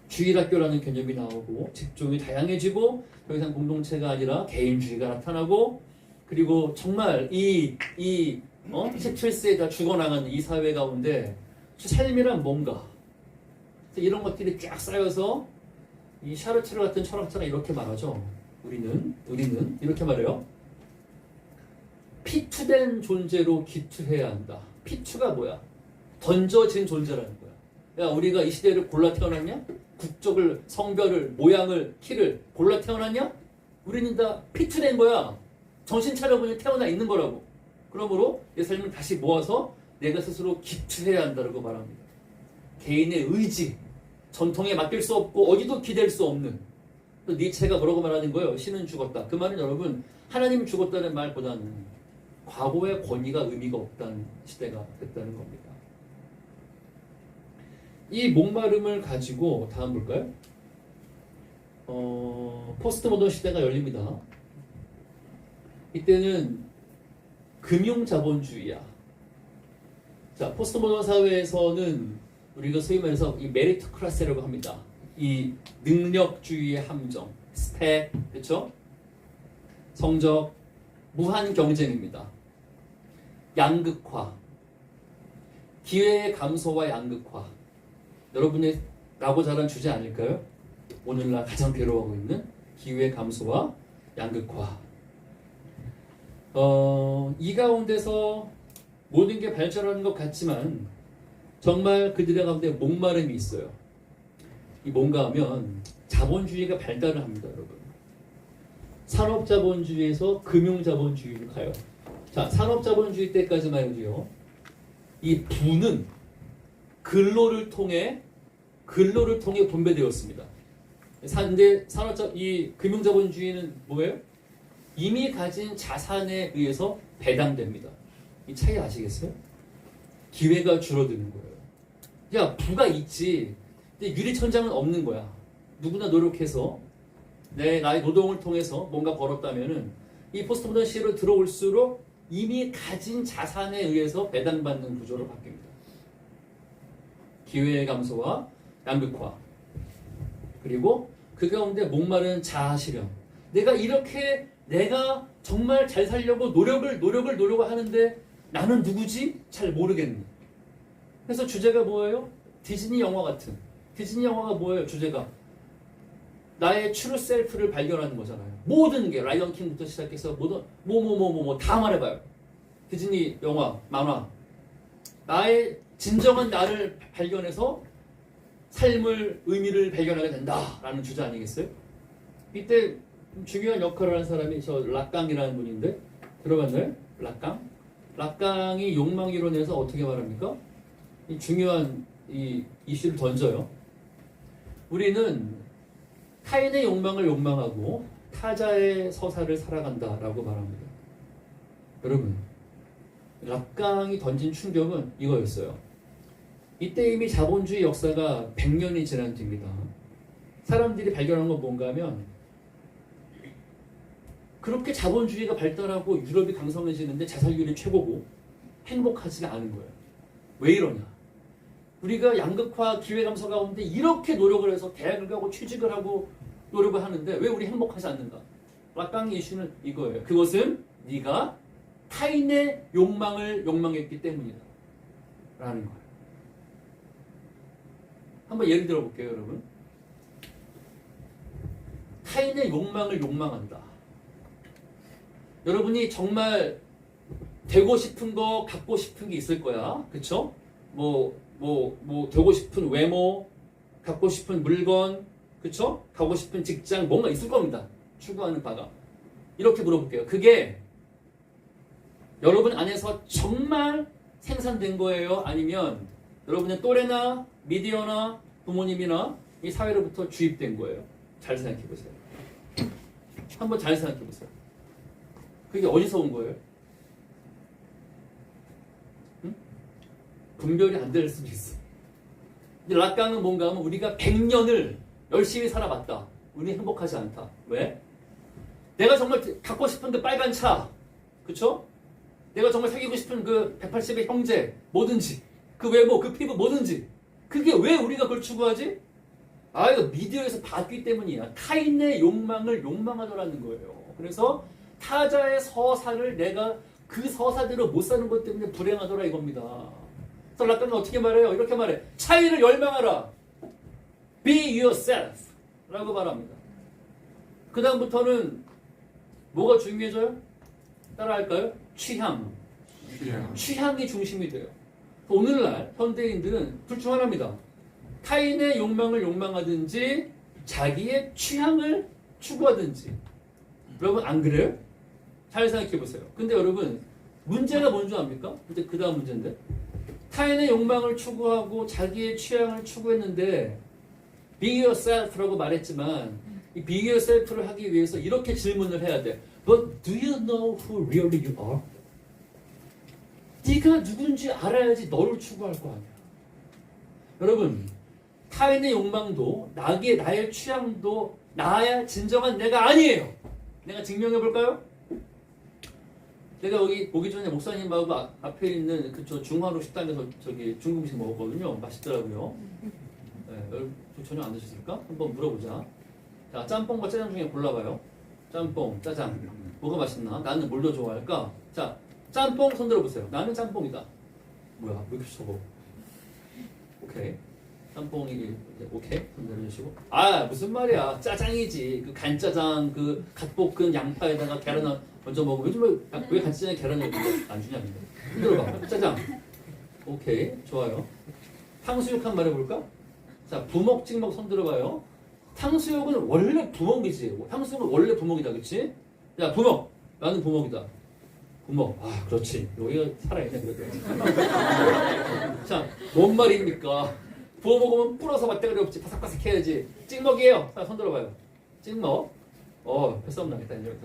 주일학교라는 개념이 나오고 직종이 다양해지고 더 이상 공동체가 아니라 개인주의가 나타나고 그리고 정말 이 17세에 다 죽어나가는 이 사회 가운데 삶이란 뭔가 이런 것들이 쫙 쌓여서 이 샤르트르 같은 철학자가 이렇게 말하죠. 우리는 이렇게 말해요. 피투된 존재로 기투해야 한다. 피투가 뭐야? 던져진 존재라는 거야. 야, 우리가 이 시대를 골라 태어났냐? 국적을, 성별을, 모양을, 키를 골라 태어났냐? 우리는 다 피투된 거야. 정신 차려보니 태어나 있는 거라고. 그러므로 내 삶을 다시 모아서 내가 스스로 기투해야 한다고 말합니다. 개인의 의지, 전통에 맡길 수 없고 어디도 기댈 수 없는. 니체가 뭐라고 말하는 거예요? 신은 죽었다. 그 말은 여러분 하나님 죽었다는 말보다는 과거의 권위가 의미가 없다는 시대가 됐다는 겁니다. 이 목마름을 가지고 다음 볼까요? 포스트 모던 시대가 열립니다. 이때는 금융자본주의야. 자, 포스트 모던 사회에서는 우리가 소위 말해서 이 메리토크라시라고 합니다. 이 능력주의의 함정, 스펙, 그렇죠? 성적, 무한 경쟁입니다. 양극화, 기회의 감소와 양극화. 여러분이 나고 자란 주제 아닐까요? 오늘날 가장 괴로워하고 있는 기회의 감소와 양극화. 이 가운데서 모든 게 발전하는 것 같지만 정말 그들의 가운데 목마름이 있어요. 이 뭔가 하면 자본주의가 발달을 합니다, 여러분. 산업자본주의에서 금융자본주의로 가요. 자, 산업자본주의 때까지만 해도요. 이 부는 근로를 통해 분배되었습니다. 근데 이 금융자본주의는 뭐예요? 이미 가진 자산에 의해서 배당됩니다. 이 차이 아시겠어요? 기회가 줄어드는 거예요. 야, 부가 있지. 근데 유리천장은 없는 거야. 누구나 노력해서 나의 노동을 통해서 뭔가 벌었다면은 이 포스트 모던 시대로 들어올수록 이미 가진 자산에 의해서 배당받는 구조로 바뀝니다. 기회 감소와 양극화, 그리고 그 가운데 목마른 자아 실현. 내가 정말 잘 살려고 노력을 하는데 나는 누구지? 잘 모르겠네. 그래서 주제가 뭐예요? 디즈니 영화 같은. 디즈니 영화가 뭐예요? 주제가 나의 트루 셀프를 발견하는 거잖아요. 모든 게 라이언 킹부터 시작해서 모든 다 말해봐요. 디즈니 영화, 만화. 나의 진정한 나를 발견해서 삶을 의미를 발견하게 된다라는 주제 아니겠어요? 이때 중요한 역할을 하는 사람이 저 락강이라는 분인데 들어봤나요? 락강? 락강이 욕망 이론에서 어떻게 말합니까? 이 중요한 이 이슈를 던져요. 우리는 타인의 욕망을 욕망하고 타자의 서사를 살아간다라고 말합니다. 여러분, 락강이 던진 충격은 이거였어요. 이때 이미 자본주의 역사가 100년이 지난 뒤입니다. 사람들이 발견한 건 뭔가 하면 그렇게 자본주의가 발달하고 유럽이 강성해지는데 자살률이 최고고 행복하지가 않은 거예요. 왜 이러냐? 우리가 양극화 기회 감소 가운데 이렇게 노력을 해서 대학을 가고 취직을 하고 노력을 하는데 왜 우리 행복하지 않는가? 락강의 이슈는 이거예요. 그것은 네가 타인의 욕망을 욕망했기 때문이다 라는 거예요. 한번 예를 들어 볼게요, 여러분. 타인의 욕망을 욕망한다. 여러분이 정말 되고 싶은 거, 갖고 싶은 게 있을 거야. 그쵸? 되고 싶은 외모, 갖고 싶은 물건, 그쵸? 가고 싶은 직장, 뭔가 있을 겁니다. 추구하는 바가. 이렇게 물어볼게요. 그게 여러분 안에서 정말 생산된 거예요? 아니면 여러분의 또래나 미디어나 부모님이나 이 사회로부터 주입된 거예요? 잘 생각해 보세요. 한번 잘 생각해 보세요. 그게 어디서 온 거예요? 응? 분별이 안 될 수도 있어. 근데 락강은 뭔가 하면 우리가 100년을 열심히 살아봤다. 우리 행복하지 않다. 왜? 내가 정말 갖고 싶은 그 빨간 차, 그쵸? 내가 정말 사귀고 싶은 그 180의 형제, 뭐든지, 그 외모, 그 피부, 뭐든지. 그게 왜 우리가 그걸 추구하지? 이거 미디어에서 봤기 때문이야. 타인의 욕망을 욕망하더라는 거예요. 그래서 타자의 서사를 내가 그 서사대로 못 사는 것 때문에 불행하더라 이겁니다. 그래서 락강은 어떻게 말해요? 이렇게 말해. 차이를 열망하라. Be yourself 라고 말합니다. 그 다음부터는 뭐가 중요해져요? 따라할까요? 취향이 중심이 돼요. 오늘날 현대인들은 둘 중 하나입니다. 타인의 욕망을 욕망하든지 자기의 취향을 추구하든지. 여러분 안 그래요? 잘 생각해 보세요. 근데 여러분 문제가 뭔지 압니까? 근데 그 다음 문제인데 타인의 욕망을 추구하고 자기의 취향을 추구했는데 Be yourself라고 말했지만 이 Be yourself를 하기 위해서 이렇게 질문을 해야 돼. But do you know who really you are? 네가 누군지 알아야지 너를 추구할 거 아니야. 여러분 타인의 욕망도 나의 취향도 나야 진정한 내가 아니에요. 내가 증명해 볼까요? 내가 여기 오기 전에 목사님하고 앞에 있는 저 중화로 식당에서 저기 중국 음식 먹었거든요. 맛있더라고요. 네, 전혀 안 드셨을까? 한번 물어보자. 자, 짬뽕과 짜장 중에 골라봐요. 짬뽕, 짜장. 뭐가 맛있나? 나는 뭘 더 좋아할까? 자, 짬뽕 손 들어보세요. 나는 짬뽕이다. 뭐야? 왜 이렇게 적어? 오케이. 짬뽕이 오케이. 손 들어주시고. 무슨 말이야? 짜장이지. 그 간짜장, 그 갓볶은 양파에다가 계란 먼저 먹으면 요즘에 왜 간짜장에 계란을 안 주냐? 손 들어봐. 짜장. 오케이. 좋아요. 탕수육 한 번 해볼까? 자, 부먹, 찍먹 손 들어봐요. 탕수육은 원래 부먹이지. 탕수육은 원래 부먹이다, 그치? 야, 부먹. 나는 부먹이다. 부먹. 그렇지. 여기가 살아있네, 그래도. 자, 뭔 말입니까? 부어 먹으면 불어서 맞대가리 없지. 바삭바삭 해야지. 찍먹이에요. 자, 손 들어봐요. 찍먹. 패싸움 나겠다, 이제.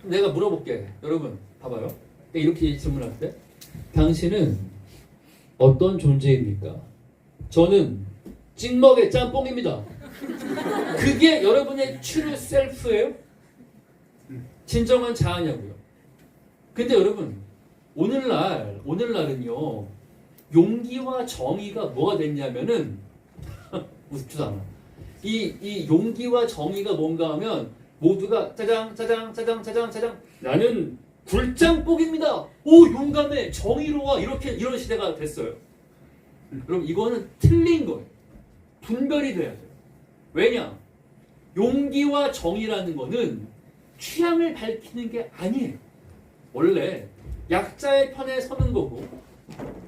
내가 물어볼게. 여러분, 봐봐요. 이렇게 질문할 때. 당신은 어떤 존재입니까? 저는 찍먹의 짬뽕입니다. 그게 여러분의 true self예요? 진정한 자아냐고요. 근데 여러분 오늘날은요 용기와 정의가 뭐가 됐냐면은 웃지도 않아. 이 용기와 정의가 뭔가 하면 모두가 짜장 나는 굴짬뽕입니다. 오 용감해 정의로워 이런 시대가 됐어요. 그럼 이거는 틀린 거예요. 분별이 돼야 돼요. 왜냐? 용기와 정의라는 거는 취향을 밝히는 게 아니에요. 원래 약자의 편에 서는 거고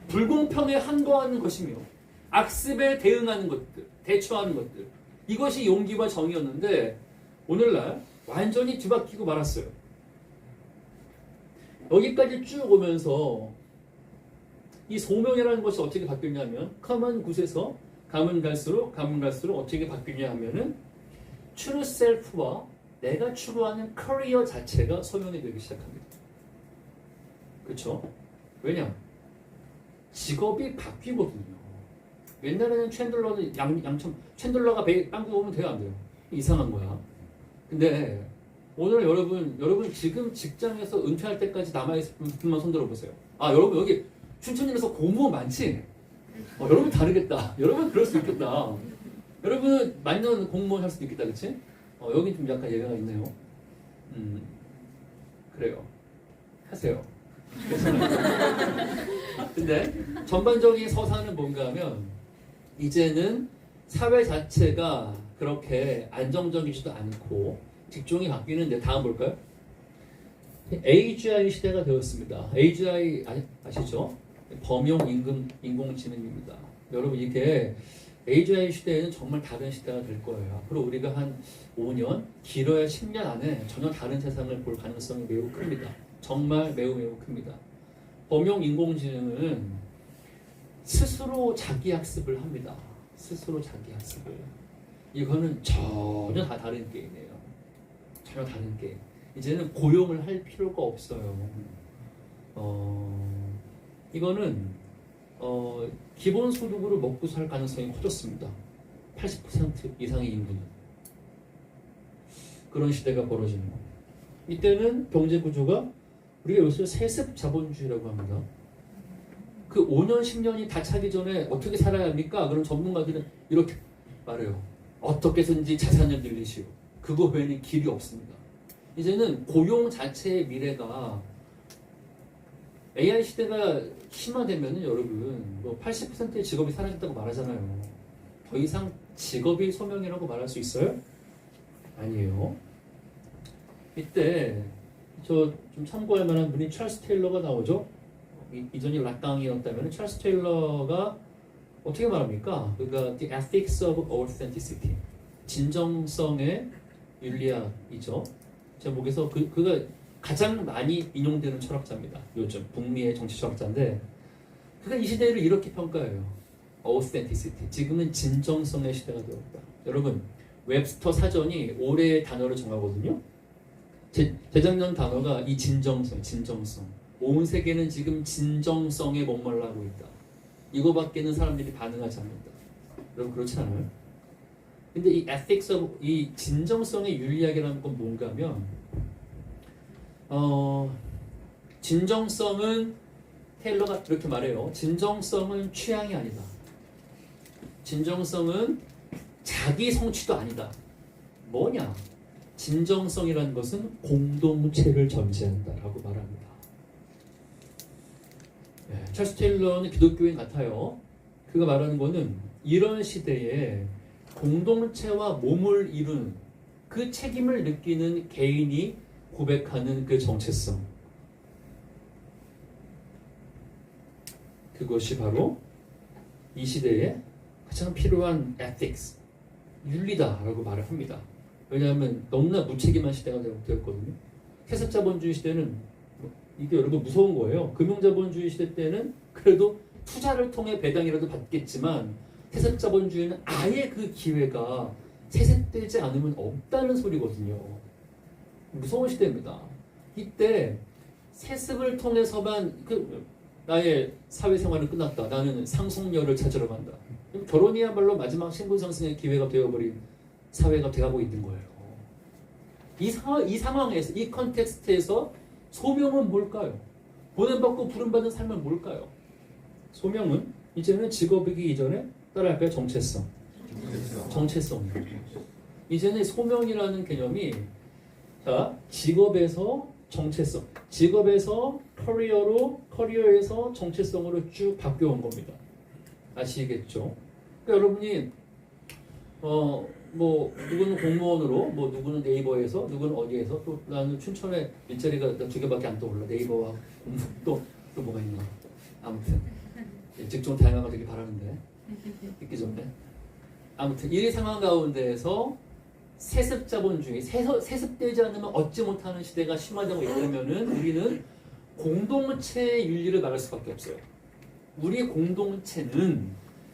불공평에 항거하는 것이며 악습에 대응하는 것들, 대처하는 것들 이것이 용기와 정의였는데 오늘날 완전히 뒤바뀌고 말았어요. 여기까지 쭉 오면서 이 소명이라는 것이 어떻게 바뀌었냐면 common 굿에서 가면 갈수록 어떻게 바뀌냐 하면은 true self와 내가 추구하는 커리어 자체가 소명이 되기 시작합니다. 그렇죠? 왜냐? 직업이 바뀌거든요. 옛날에는 챈들러가 빵구 보면 돼요, 안 돼요? 이상한 거야. 근데 오늘 여러분 지금 직장에서 은퇴할 때까지 남아있을 분만 손들어 보세요. 아, 여러분 여기 춘천이라서 공무원 많지? 여러분 다르겠다. 여러분 그럴 수 있겠다. 여러분은 많은 공무원 할 수도 있겠다, 그치? 여기 좀 약간 예외가 있네요. 그래요. 하세요. 괜찮아요. 근데 전반적인 서사는 뭔가 하면 이제는 사회 자체가 그렇게 안정적이지도 않고 직종이 바뀌는데 다음 볼까요? AGI 시대가 되었습니다. AGI 아시죠? 범용 인공지능입니다. 여러분 이게 AGI 시대에는 정말 다른 시대가 될 거예요. 앞으로 우리가 한 5년, 길어야 10년 안에 전혀 다른 세상을 볼 가능성이 매우 큽니다. 정말 매우 큽니다. 범용 인공지능은 스스로 자기 학습을 합니다. 스스로 자기 학습을. 이거는 전혀 다 다른 게임이에요. 전혀 다른 게임. 이제는 고용을 할 필요가 없어요. 이거는 기본소득으로 먹고 살 가능성이 커졌습니다. 80% 이상의 인구는. 그런 시대가 벌어지는 겁니다. 이때는 경제구조가 우리가 요새 세습 자본주의라고 합니다. 그 5년, 10년이 다 차기 전에 어떻게 살아야 합니까? 그럼 전문가들은 이렇게 말해요. 어떻게 해서든지 자산을 늘리시오. 그거 외에는 길이 없습니다. 이제는 고용 자체의 미래가 AI 시대가 심화되면은 여러분 뭐 80%의 직업이 사라졌다고 말하잖아요. 더 이상 직업이 소명이라고 말할 수 있어요? 아니에요. 이때 저 좀 참고할 만한 분이 찰스 테일러가 나오죠. 이전이 락강이었다면 찰스 테일러가 어떻게 말합니까? 그러니까 The Ethics of Authenticity, 진정성의 윤리학이죠. 제목에서 그가 가장 많이 인용되는 철학자입니다. 요즘 북미의 정치 철학자인데 그가 이 시대를 이렇게 평가해요. Authenticity, 지금은 진정성의 시대가 되었다. 여러분 웹스터 사전이 올해의 단어를 정하거든요. 재작년 단어가 이 진정성. 온 세계는 지금 진정성에 목말라고 있다. 이거밖에는 사람들이 반응하지 않는다. 여러분 그렇지 않아요? 근데 이 ethics of, 이 진정성의 윤리학이라는 건 뭔가 하면 진정성은 테일러가 이렇게 말해요. 진정성은 취향이 아니다. 진정성은 자기 성취도 아니다. 뭐냐? 진정성이라는 것은 공동체를 전제한다라고 말합니다. 찰스 테일러는 기독교인 같아요. 그가 말하는 거는 이런 시대에 공동체와 몸을 이룬 그 책임을 느끼는 개인이 고백하는 그 정체성, 그것이 바로 이 시대에 가장 필요한 ethics, 윤리다라고 말을 합니다. 왜냐하면 너무나 무책임한 시대가 되었거든요. 세습자본주의 시대는 이게 여러분 무서운 거예요. 금융자본주의 시대 때는 그래도 투자를 통해 배당이라도 받겠지만 세습자본주의는 아예 그 기회가 세습되지 않으면 없다는 소리거든요. 무서운 시대입니다. 이때 세습을 통해서만 나의 사회생활은 끝났다. 나는 상속녀를 찾으러 간다. 그럼 결혼이야말로 마지막 신분상승의 기회가 되어버린 사회가 돼가고 있는 거예요. 이 상황에서, 이 컨텍스트에서 소명은 뭘까요? 보냄받고 부름받은 삶은 뭘까요? 소명은 이제는 직업이기 이전에 따라할까요? 정체성. 정체성이에요. 이제는 소명이라는 개념이 자, 직업에서 정체성, 직업에서 커리어로, 커리어에서 정체성으로 쭉 바뀌어온 겁니다. 아시겠죠? 그러니까 여러분이 뭐 누구는 공무원으로, 뭐 누구는 네이버에서, 누구는 어디에서, 또 나는 춘천에 일자리가 두 개밖에 안 떠올라. 네이버와 또 뭐가 있나? 아무튼 직종 다양한 거 되게 바라는데 있기 전에 아무튼 이 상황 가운데에서 세습 자본주의, 세습되지 않으면 얻지 못하는 시대가 심화되고 있다면은 우리는 공동체의 윤리를 말할 수밖에 없어요. 우리의 공동체는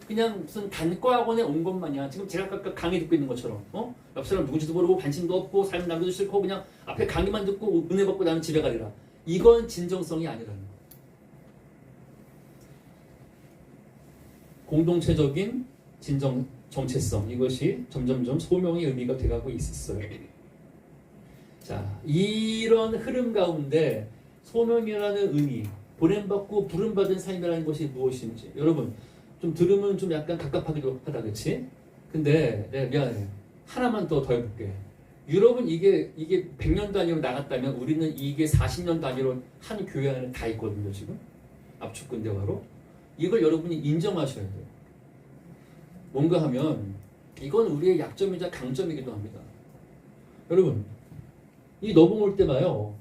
그냥 무슨 단과학원에 온 것 마냥 지금 제가 아까 강의 듣고 있는 것처럼 옆 사람 누군지도 모르고 관심도 없고 삶 남겨도 싫고 그냥 앞에 강의만 듣고 은혜 받고 나는 집에 가리라. 이건 진정성이 아니라는 거예요. 공동체적인 정체성, 이것이 점점점 소명의 의미가 돼가고 있었어요. 자, 이런 흐름 가운데 소명이라는 의미, 보냄받고 부름받은 삶이라는 것이 무엇인지 여러분 좀 들으면 좀 약간 갑갑하기도 하다, 그치? 근데 미안해, 하나만 더 해볼게. 유럽은 이게 100년 단위로 나갔다면 우리는 이게 40년 단위로 한 교회 안에 다 있거든요. 지금 압축 근대화로 이걸 여러분이 인정하셔야 돼요. 뭔가 하면 이건 우리의 약점이자 강점이기도 합니다. 여러분, 이 너봉 올 때 봐요.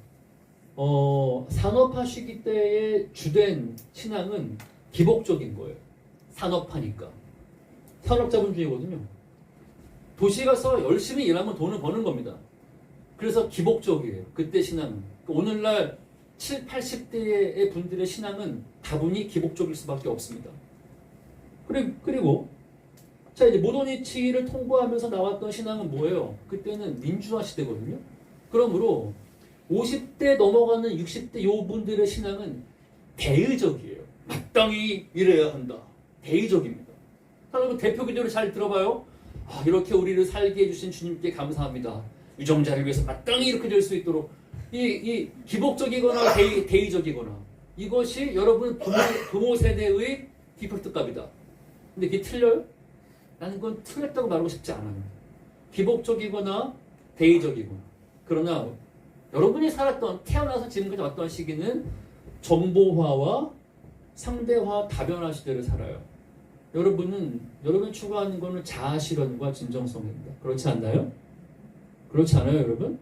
산업화 시기 때의 주된 신앙은 기복적인 거예요. 산업화니까. 산업자본주의거든요. 도시에 가서 열심히 일하면 돈을 버는 겁니다. 그래서 기복적이에요. 그때 신앙은. 오늘날 7, 80대의 분들의 신앙은 다분히 기복적일 수밖에 없습니다. 그리고 자, 이제 모더니티를 통과하면서 나왔던 신앙은 뭐예요? 그때는 민주화 시대거든요. 그러므로 50대 넘어가는 60대 요 분들의 신앙은 대의적이에요. 마땅히 이래야 한다. 대의적입니다. 여러분 대표 기도를 잘 들어봐요. 이렇게 우리를 살게 해주신 주님께 감사합니다. 유정자를 위해서 마땅히 이렇게 될 수 있도록 이 기복적이거나 대의적이거나 이것이 여러분 부모 세대의 디폴트 값이다. 근데 이게 틀려요? 나는 그건 틀렸다고 말하고 싶지 않아요. 기복적이거나 대의적이거나. 그러나 여러분이 태어나서 지금까지 왔던 시기는 정보화와 상대화 다변화 시대를 살아요. 여러분이 추구하는 것은 자아실현과 진정성입니다. 그렇지 않나요? 그렇지 않아요, 여러분?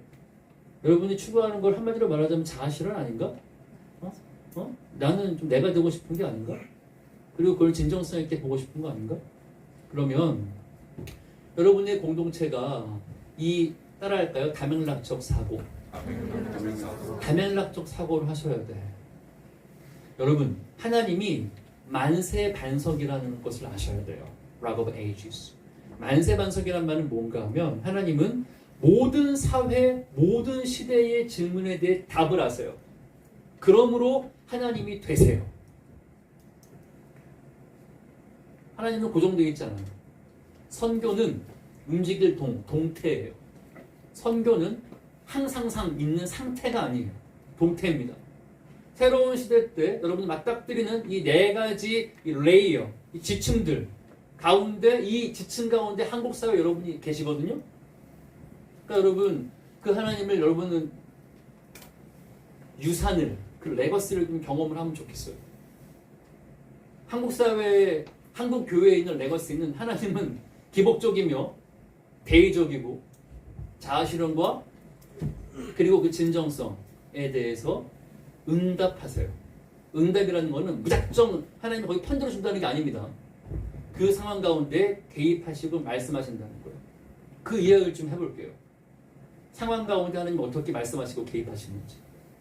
여러분이 추구하는 걸 한마디로 말하자면 자아실현 아닌가? 나는 좀 내가 되고 싶은 게 아닌가? 그리고 그걸 진정성 있게 보고 싶은 거 아닌가? 그러면 여러분의 공동체가 따라할까요? 다맥락적 사고. 다맥락적 사고를 하셔야 돼. 여러분, 하나님이 만세반석이라는 것을 아셔야 돼요. Rock of Ages. 만세반석이란 말은 뭔가 하면 하나님은 모든 사회, 모든 시대의 질문에 대해 답을 하세요. 그러므로 하나님이 되세요. 하나님은 고정되어 있잖아요. 선교는 움직일 동태예요. 선교는 항상 있는 상태가 아니에요. 동태입니다. 새로운 시대 때 여러분이 맞닥뜨리는 이 네 가지 레이어, 이 지층들 가운데, 이 지층 가운데 한국 사회 여러분이 계시거든요. 그러니까 여러분, 그 하나님을 여러분은 유산을, 그 레거시를 좀 경험을 하면 좋겠어요. 한국 사회에, 한국 교회에 있는 레거시는 하나님은 기복적이며 대의적이고 자아실현과 그리고 그 진정성에 대해서 응답하세요. 응답이라는 것은 무작정 하나님이 거기 편들어 준다는 게 아닙니다. 그 상황 가운데 개입하시고 말씀하신다는 거예요. 그 이야기를 좀 해볼게요. 상황 가운데 하나님이 어떻게 말씀하시고 개입하시는지.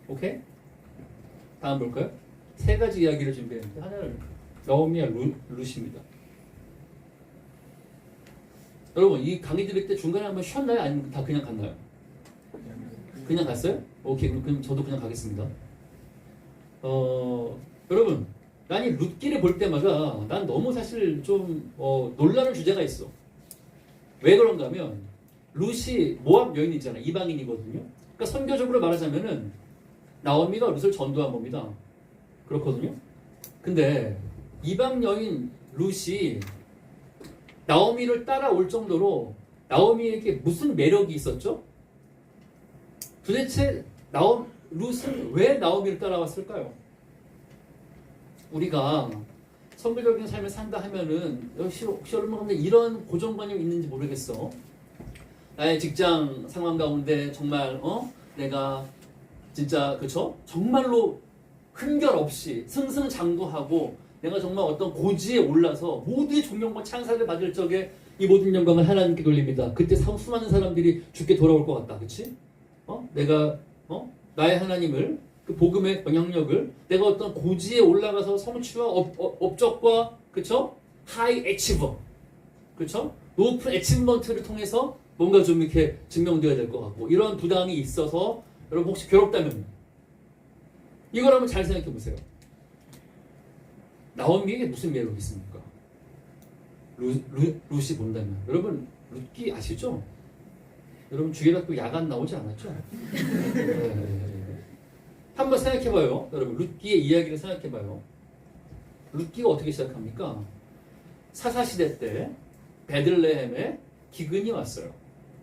오케이? 다음 볼까요? 세 가지 이야기를 준비했는데 하나는 너미와 룻입니다. 여러분, 이 강의 들을 때 중간에 한번 쉬었나요? 아니면 다 그냥 갔나요? 그냥 갔어요? 오케이, 그럼 저도 그냥 가겠습니다. 여러분, 난 이 룻기를 볼 때마다 난 너무 사실 좀 놀라는 주제가 있어. 왜 그런가 하면 룻이 모압 여인이잖아. 이방인이거든요. 그러니까 선교적으로 말하자면은 나오미가 룻을 전도한 겁니다. 그렇거든요. 근데 이방 여인 룻이 나오미를 따라올 정도로 나오미에게 무슨 매력이 있었죠? 도대체 룻은 왜 나오미를 따라왔을까요? 우리가 선교적인 삶을 산다 하면은 혹시 여러분 이런 고정관념이 있는지 모르겠어. 나의 직장 상황 가운데 정말 내가 진짜 그쵸? 정말로 흠결 없이 승승장구하고 내가 정말 어떤 고지에 올라서 모두의 존경과 찬사를 받을 적에 이 모든 영광을 하나님께 돌립니다. 그때 수많은 사람들이 주께 돌아올 것 같다. 그치? 내가 나의 하나님을 그 복음의 영향력을 내가 어떤 고지에 올라가서 성취와 업적과 그쵸? 하이 애치버 그쵸? 높은 애치먼트를 통해서 뭔가 좀 이렇게 증명되어야 될 것 같고 이런 부담이 있어서 여러분 혹시 괴롭다면 이걸 한번 잘 생각해 보세요. 나오미에게 무슨 매력이 있습니까? 룻이 본다면 여러분 룻기 아시죠? 여러분 주일학교 야간 나오지 않았죠? 네. 한번 생각해봐요. 여러분 룻기의 이야기를 생각해봐요. 룻기가 어떻게 시작합니까? 사사시대 때 베들레헴에 기근이 왔어요.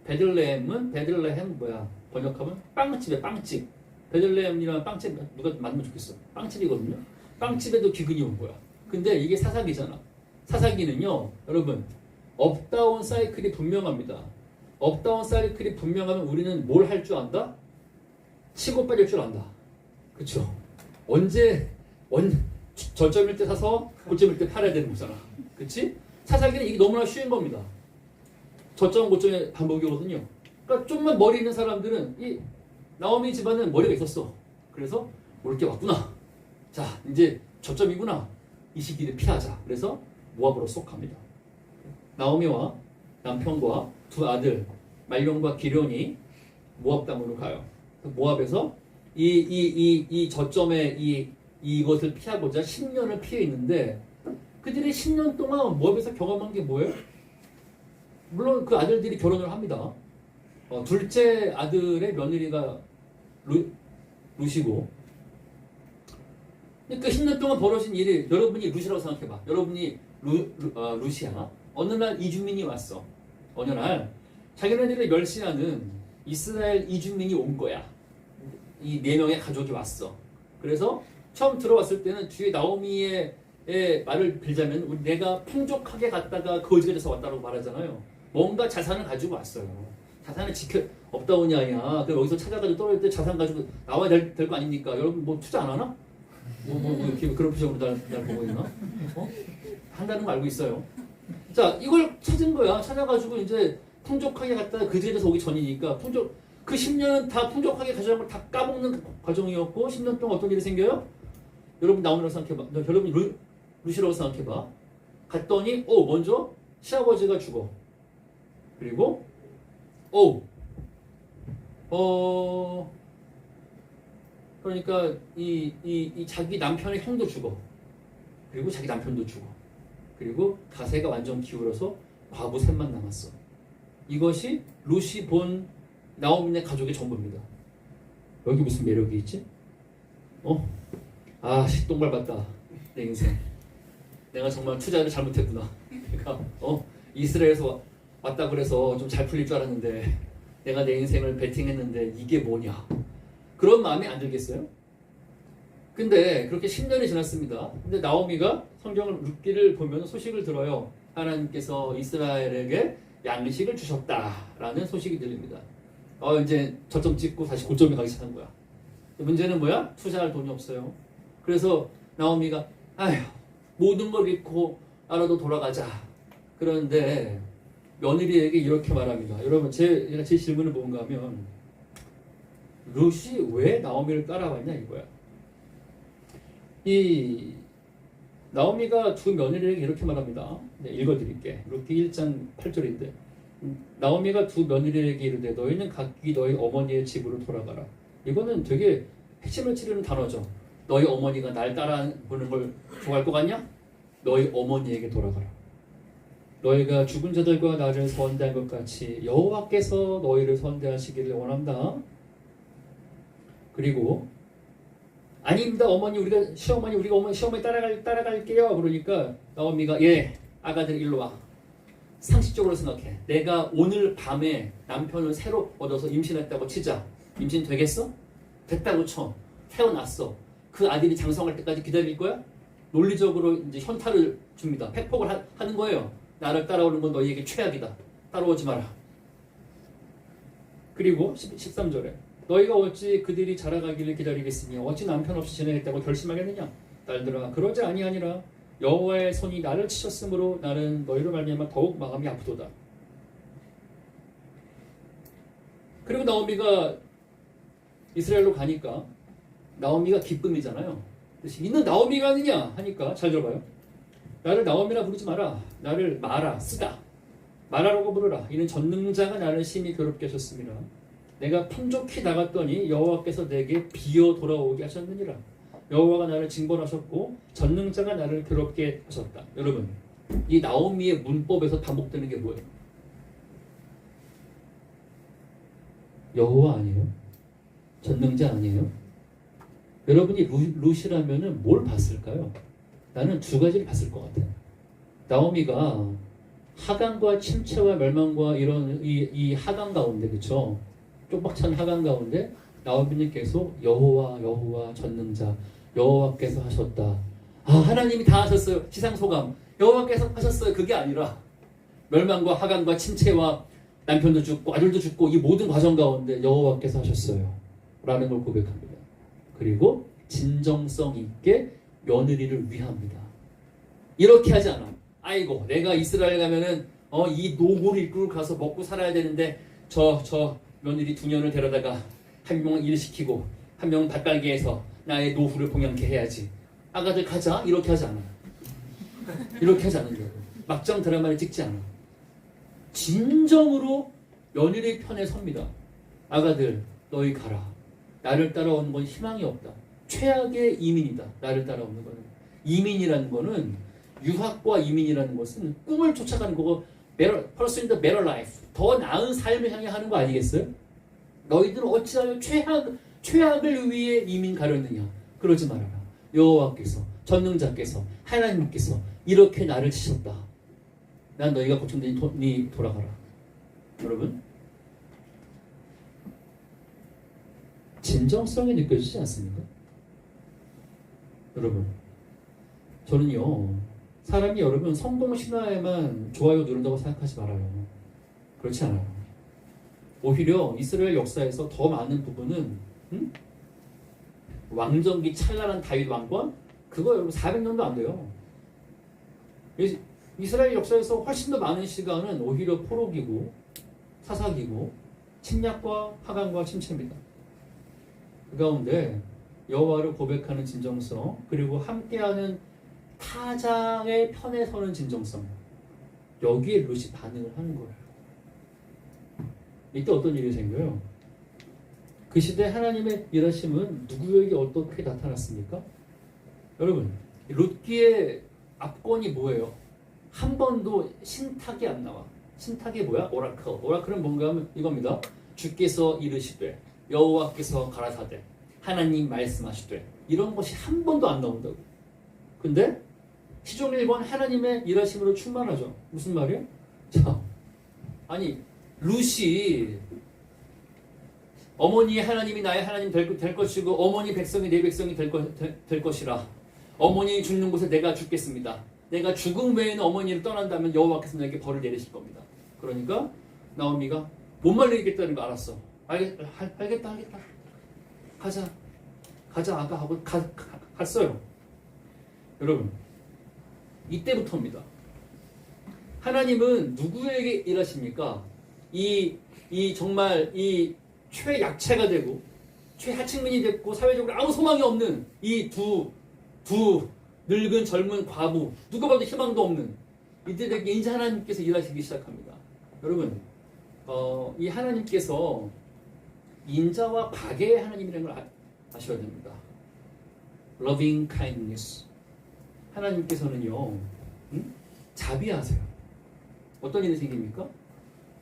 베들레헴은 뭐야? 번역하면 빵집이야. 빵집. 베들레헴이라는 빵집 누가 만들면 좋겠어. 빵집이거든요. 빵집에도 기근이 온 거야. 근데 이게 사사기잖아. 사사기는요, 여러분 업다운 사이클이 분명합니다. 업다운 사이클이 분명하면 우리는 뭘 할 줄 안다? 치고 빠질 줄 안다. 그쵸? 저점일 때 사서 고점일 때 팔아야 되는 거잖아. 그치? 사사기는 이게 너무나 쉬운 겁니다. 저점 고점의 반복이거든요. 그러니까 좀만 머리 있는 사람들은 이 나오미 집안은 머리가 있었어. 그래서 올 게 왔구나. 자, 이제 저점이구나. 이 시기를 피하자. 그래서 모압으로 쏙 갑니다. 나오미와 남편과 두 아들 말론과 기련이 모압 땅으로 가요. 모압에서 이 저점에 이것을 피하고자 10년을 피해 있는데 그들이 10년 동안 모압에서 경험한 게 뭐예요? 물론 그 아들들이 결혼을 합니다. 둘째 아들의 며느리가 룻이고 그러니까 10년 동안 벌어진 일이 여러분이 룻이라고 생각해봐. 여러분이 룻이야. 어느 날 이주민이 왔어. 어느 날 자기네들을 멸시하는 이스라엘 이주민이 온 거야. 이 4명의 가족이 왔어. 그래서 처음 들어왔을 때는 뒤에 나오미의 말을 빌자면 내가 풍족하게 갔다가 거지가 돼서 왔다고 말하잖아요. 뭔가 자산을 가지고 왔어요. 자산을 업다운이 아니야. 그럼 여기서 찾아가지고 떨어질 때 자산 가지고 나와야 될 거 아닙니까? 여러분 뭐 투자 안 하나? 이렇게 그런 표정으로 날 보고 있나? 한다는 거 알고 있어요. 자, 이걸 찾은 거야. 찾아가지고 이제 풍족하게 갔다가 그 집에서 오기 전이니까 그 10년은 다 풍족하게 가져간 걸 다 까먹는 과정이었고 10년 동안 어떤 일이 생겨요? 여러분 나오미라고 생각해봐. 여러분 룻이라고 생각해봐. 갔더니 먼저 시아버지가 죽어. 그리고 그러니까 이 자기 남편의 형도 죽어. 그리고 자기 남편도 죽어. 그리고 가세가 완전 기울어서 과부 셋만 남았어. 이것이 룻이 본 나오미네 가족의 전부입니다. 여기 무슨 매력이 있지? 똥 밟았다. 내 인생. 내가 정말 투자를 잘못했구나. 그러니까 이스라엘에서 왔다 그래서 좀 잘 풀릴 줄 알았는데 내가 내 인생을 베팅했는데 이게 뭐냐. 그런 마음이 안 들겠어요? 근데 그렇게 10년이 지났습니다. 근데 나오미가 성경을 룻기를 보면 소식을 들어요. 하나님께서 이스라엘에게 양식을 주셨다라는 소식이 들립니다. 이제 저점 찍고 다시 고점에 가기 시작한 거야. 문제는 뭐야? 투자할 돈이 없어요. 그래서 나오미가 모든 걸 잃고 나라도 돌아가자. 그런데 며느리에게 이렇게 말합니다. 여러분 제가 제 질문을 뭔가 하면 룻이 왜 나오미를 따라왔냐 이거야. 이 나오미가 두 며느리에게 이렇게 말합니다. 네, 읽어드릴게. 룻기 1장 8절인데 나오미가 두 며느리에게 이르되 너희는 각기 너희 어머니의 집으로 돌아가라. 이거는 되게 핵심을 찌르는 단어죠. 너희 어머니가 날 따라보는 걸 좋아할 것 같냐? 너희 어머니에게 돌아가라. 너희가 죽은 자들과 나를 선대한 것 같이 여호와께서 너희를 선대하시기를 원한다. 그리고 아닙니다 어머니, 우리가 시어머니, 우리가 어머니 시어머니 따라갈게요. 그러니까 나오미가 아가들 일로 와. 상식적으로 생각해. 내가 오늘 밤에 남편을 새로 얻어서 임신했다고 치자. 임신 되겠어? 됐다고 쳐. 태어났어. 그 아들이 장성할 때까지 기다릴 거야? 논리적으로 이제 현타를 줍니다. 팩폭을 하는 거예요. 나를 따라오는 건 너희에게 최악이다. 따라오지 마라. 그리고 13절에 너희가 어찌 그들이 자라가기를 기다리겠으며 어찌 남편 없이 지내겠다고 결심하겠느냐? 딸들아 그러지 아니하니라. 여호와의 손이 나를 치셨으므로 나는 너희로 말미암아 더욱 마음이 아프도다. 그리고 나오미가 이스라엘로 가니까 나오미가 기쁨이잖아요. 이는 나오미가 아니냐 하니까 잘 들어봐요. 나를 나오미라 부르지 마라. 나를 마라 쓰다. 마라라고 부르라. 이는 전능자가 나를 심히 괴롭게 하셨습니다. 내가 풍족히 나갔더니 여호와께서 내게 비어 돌아오게 하셨느니라. 여호와가 나를 징벌하셨고 전능자가 나를 괴롭게 하셨다. 여러분, 이 나오미의 문법에서 반복되는 게 뭐예요? 여호와 아니에요? 전능자 아니에요? 여러분이 룻이라면은 뭘 봤을까요? 나는 두 가지를 봤을 것 같아요. 나오미가 하강과 침체와 멸망과 이런 이 하강 가운데, 그렇죠? 쪽박찬 하강 가운데 나오미는 계속 여호와 전능자 여호와께서 하셨다. 하나님이 다 하셨어요. 지상소감 여호와께서 하셨어요. 그게 아니라 멸망과 하강과 침체와 남편도 죽고 아들도 죽고 이 모든 과정 가운데 여호와께서 하셨어요 라는 걸 고백합니다. 그리고 진정성 있게 며느리를 위합니다. 이렇게 하지 않아. 아이고 내가 이스라엘 가면은 이 노고를 이끌고 가서 먹고 살아야 되는데 저 며느리 2년을 데려다가 한 명은 일시키고 한 명은 밭갈개에서 나의 노후를 봉양케 해야지. 아가들 가자. 이렇게 하지 않아. 이렇게 하지 않는 거예요. 막장 드라마를 찍지 않아. 진정으로 며느리 편에 섭니다. 아가들 너희 가라. 나를 따라오는 건 희망이 없다. 최악의 이민이다. 나를 따라오는 거는. 이민이라는 거는 유학과 이민이라는 것은 꿈을 쫓아가는 거고 Pursuing the better life. 더 나은 삶을 향해 하는 거 아니겠어요? 너희들은 어찌하여 최악을 위해 이민 가려느냐. 그러지 말아라. 여호와께서 전능자께서 하나님께서 이렇게 나를 치셨다. 난 너희가 고통되니 돌아가라. 여러분, 진정성이 느껴지지 않습니까? 여러분, 저는요 사람이 여러분 성공 신화에만 좋아요 누른다고 생각하지 말아요. 그렇지 않아요. 오히려 이스라엘 역사에서 더 많은 부분은 왕정기 찬란한 다윗 왕권 그거 여러분 400년도 안 돼요. 이스라엘 역사에서 훨씬 더 많은 시간은 오히려 포로기고 사사기고 침략과 하강과 침체입니다. 그 가운데 여호와를 고백하는 진정성 그리고 함께하는 타자의 편에 서는 진정성 여기에 룻이 반응을 하는 거예요. 이때 어떤 일이 생겨요? 그 시대 하나님의 일하심은 누구에게 어떻게 나타났습니까? 여러분, 룻기의 압권이 뭐예요? 한 번도 신탁이 안 나와. 신탁이 뭐야? 오라클. 오라클은 뭔가 하면 이겁니다. 주께서 이르시되 여호와께서 가라사대 하나님 말씀하시되 이런 것이 한 번도 안 나온다고. 근데 시종 1번 하나님의 일하심으로 충만하죠. 무슨 말이에요? 자, 아니 룻이 어머니의 하나님이 나의 하나님 될 것이고 어머니 백성이 내 백성이 될 것이라. 어머니 죽는 곳에 내가 죽겠습니다. 내가 죽음 외에는 어머니를 떠난다면 여호와께서 내게 벌을 내리실 겁니다. 그러니까 나오미가 못 말리겠다는 거 알았어. 알겠다. 가자 아가 하고 갔어요. 여러분, 이때부터입니다. 하나님은 누구에게 일하십니까? 이 정말 이 최약체가 되고 최하층민이 됐고 사회적으로 아무 소망이 없는 이 두 늙은 젊은 과부 누가 봐도 희망도 없는 이들에게 이제 하나님께서 일하시기 시작합니다. 여러분, 이 하나님께서 인자와 박애의 하나님이라는 걸 아셔야 됩니다. loving kindness. 하나님께서는요, 자비하세요. 어떤 일이 생깁니까?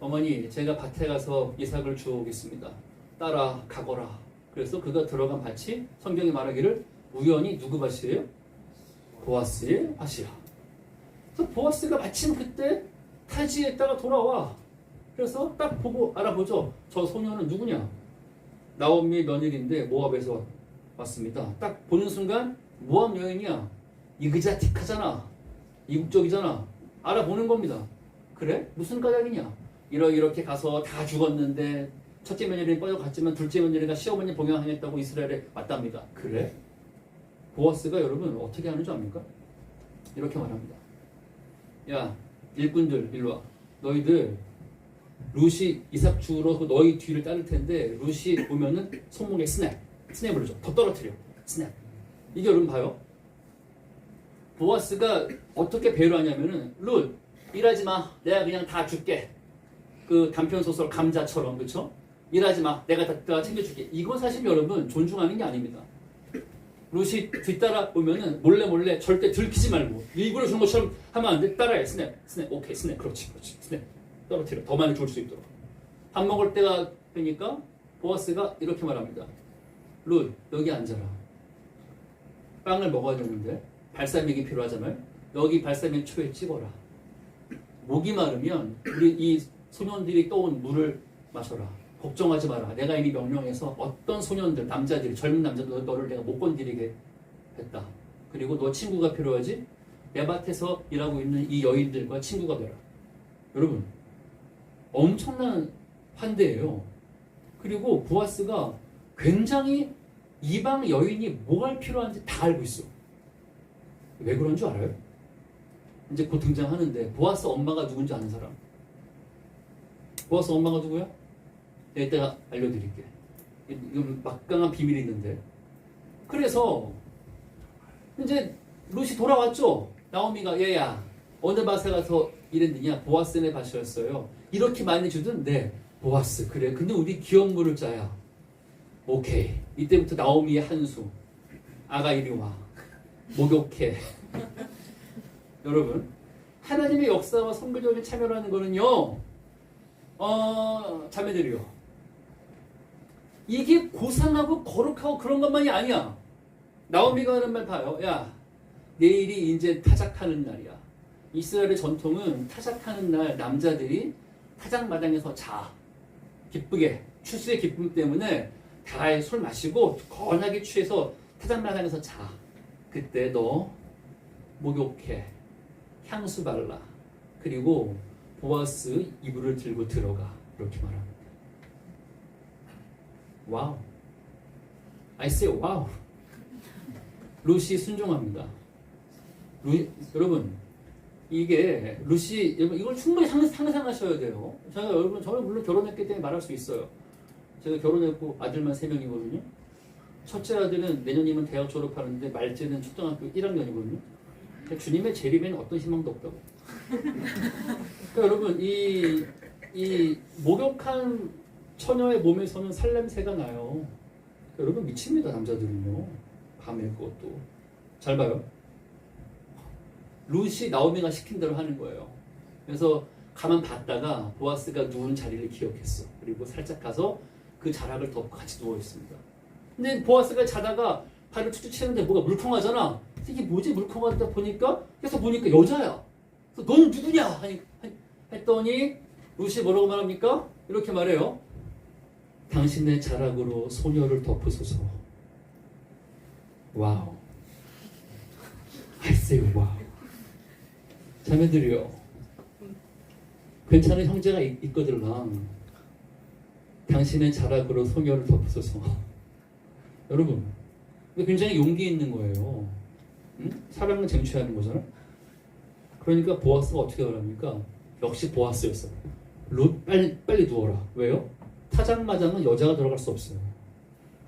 어머니, 제가 밭에 가서 이삭을 주워오겠습니다. 따라가거라. 그래서 그가 들어간 밭이 성경이 말하기를 우연히 누구 밭이에요? 보아스의 밭이야. 그래서 보아스가 마침 그때 타지에다가 돌아와. 그래서 딱 보고 알아보죠. 저 소녀는 누구냐? 나오미의 며느리인데 모압에서 왔습니다. 딱 보는 순간 모압 여인이야. 이그자틱하잖아. 이국적이잖아. 알아보는 겁니다. 그래? 무슨 까닭이냐? 이렇게 가서 다 죽었는데 첫째 며느리는 빠져갔지만 둘째 며느리가 시어머니 봉양하겠다고 이스라엘에 왔답니다. 그래? 보아스가 여러분 어떻게 하는 줄 압니까? 이렇게 말합니다. 야, 일꾼들 일로 와. 너희들 룻이 이삭 주우러 너희 뒤를 따를 텐데 룻이 오면은 손목에 스냅을 줘. 더 떨어뜨려. 스냅. 이게 여러분 봐요. 보아스가 어떻게 배려하냐면은 룻 일하지 마. 내가 그냥 다 줄게. 그 단편 소설 감자처럼 그렇죠? 일하지 마. 내가 다 챙겨줄게. 이거 사실 여러분 존중하는 게 아닙니다. 룻이 뒤따라 오면은 몰래 절대 들키지 말고 일부러 주는 것처럼 하면 안 돼. 따라해. 스냅. 오케이. 스냅. 그렇지. 스냅. 떨어뜨려. 더 많이 줄 수 있도록. 밥 먹을 때가 되니까 보아스가 이렇게 말합니다. 룻, 여기 앉아라. 빵을 먹어야 되는데 발사믹이 필요하잖아요. 여기 발사믹 초에 찍어라. 목이 마르면 우리 이 소년들이 떠온 물을 마셔라. 걱정하지 마라. 내가 이미 명령해서 어떤 소년들, 남자들이, 젊은 남자들 너를 내가 못 건드리게 했다. 그리고 너 친구가 필요하지? 내 밭에서 일하고 있는 이 여인들과 친구가 되라. 여러분, 엄청난 환대예요. 그리고 보아스가 굉장히 이방 여인이 뭐가 필요한지 다 알고 있어. 왜 그런 줄 알아요? 이제 곧 등장하는데 보아스 엄마가 누군지 아는 사람? 보아스 엄마가 누구야? 내가 이따가 알려드릴게. 이건 막강한 비밀이 있는데. 그래서 이제 룻이 돌아왔죠. 나오미가 얘야 어느 밭에 가서 일했느냐? 보아스네 밭이었어요. 이렇게 많이 주든 네 보아스 그래. 근데 우리 기업 물을 짜야. 오케이. 이때부터 나오미의 한수. 아가 이리 와. 목욕해. 여러분 하나님의 역사와 선교적인 참여를 하는 거는요. 자매들이요. 이게 고상하고 거룩하고 그런 것만이 아니야. 나오미가 하는 말 봐요. 야, 내일이 이제 타작하는 날이야. 이스라엘의 전통은 타작하는 날 남자들이 타작마당에서 자. 기쁘게 추수의 기쁨 때문에 다 술 마시고 건하게 취해서 타작마당에서 자. 그때 너 목욕해. 향수 발라. 그리고 보아스 이불을 들고 들어가. 이렇게 말합니다. 와우. I say 와우. 룻이 순종합니다. 여러분 이게 룻이 이걸 충분히 상상하셔야 돼요. 저는 물론 결혼했기 때문에 말할 수 있어요. 제가 결혼했고 아들만 3명이거든요. 첫째 아들은 내년이면 대학 졸업하는데 말째는 초등학교 1학년이거든요. 주님의 재림에는 어떤 희망도 없다고. 그러니까 여러분 이 목욕한 처녀의 몸에서는 살냄새가 나요. 그러니까 여러분 미칩니다. 남자들은요. 밤에 그것도. 잘 봐요. 룻이 나오미가 시킨 대로 하는 거예요. 그래서 가만 봤다가 보아스가 누운 자리를 기억했어. 그리고 살짝 가서 그 자락을 덮고 같이 누워 있습니다. 근데 보아스가 자다가 발을 축축 치는데 뭐가 물컹하잖아. 이게 뭐지 물컹하다 보니까 그래서 보니까 여자야. 그래서 넌 누구냐 했더니 룻이 뭐라고 말합니까? 이렇게 말해요. 당신의 자락으로 소녀를 덮으소서. 와우. I say 와우. 자매들이요. 괜찮은 형제가 있거들랑 당신의 자락으로 소녀를 덮으소서. 여러분 굉장히 용기 있는 거예요. 응? 사랑을 쟁취하는 거잖아. 그러니까 보아스가 어떻게 하랍니까? 역시 보아스였어요. 룻 빨리 누워라. 왜요? 타작마당은 여자가 들어갈 수 없어요.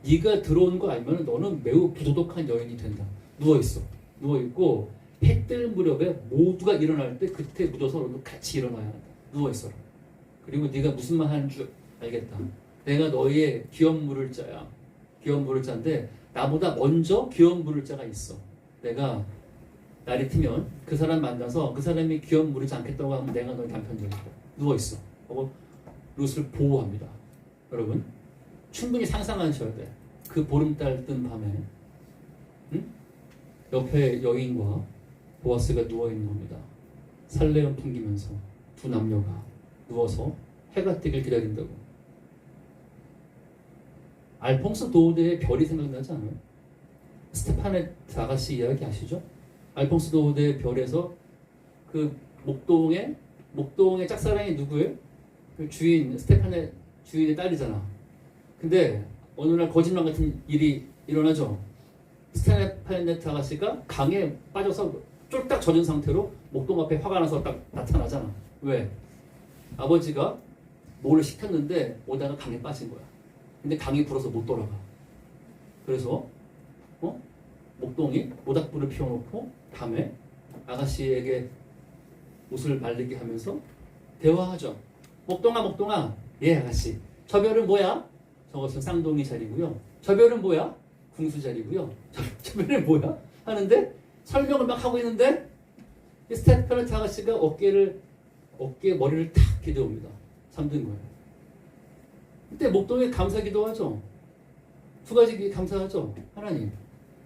네가 들어오는 거 알면 너는 매우 부도덕한 여인이 된다. 누워있어. 누워있고 해 뜰 무렵에 모두가 일어날 때 그때 묻어서 너도 같이 일어나야 한다. 누워있어라. 그리고 네가 무슨 말 하는 줄 알겠다. 내가 너희의 기업 물을 자야. 귀여운 부를 자인데 나보다 먼저 귀여운 부를 자가 있어. 내가 날이 트면 그 사람 만나서 그 사람이 귀여운 부르지 않겠다고 하면 내가 너의 남편 되겠다. 누워있어. 하고 룻을 보호합니다. 여러분 충분히 상상하셔야 돼. 그 보름달 뜬 밤에 옆에 여인과 보아스가 누워있는 겁니다. 살레음 풍기면서 두 남녀가 누워서 해가 뜨길 기다린다고. 알퐁스 도우드의 별이 생각나지 않아요? 스테파네트 아가씨 이야기 아시죠? 알퐁스 도우드의 별에서 그 목동의 짝사랑이 누구예요? 그 주인 스테파네 주인의 딸이잖아. 근데 어느 날 거짓말 같은 일이 일어나죠. 스테파네트 아가씨가 강에 빠져서 쫄딱 젖은 상태로 목동 앞에 화가 나서 딱 나타나잖아. 왜? 아버지가 뭐를 시켰는데 오다가 강에 빠진 거야. 근데 강이 불어서 못 돌아가. 그래서 목동이 모닥불을 피워놓고 밤에 아가씨에게 옷을 말리게 하면서 대화하죠. 목동아, 예 아가씨. 저 별은 뭐야? 저것은 쌍둥이 자리고요. 저 별은 뭐야? 궁수 자리고요. 저 별은 뭐야? 하는데 설명을 막 하고 있는데 스테파네트 아가씨가 어깨에 머리를 탁 기대옵니다. 잠든 거예요. 그때 목동에 감사기도 하죠. 두 가지 감사하죠. 하나님,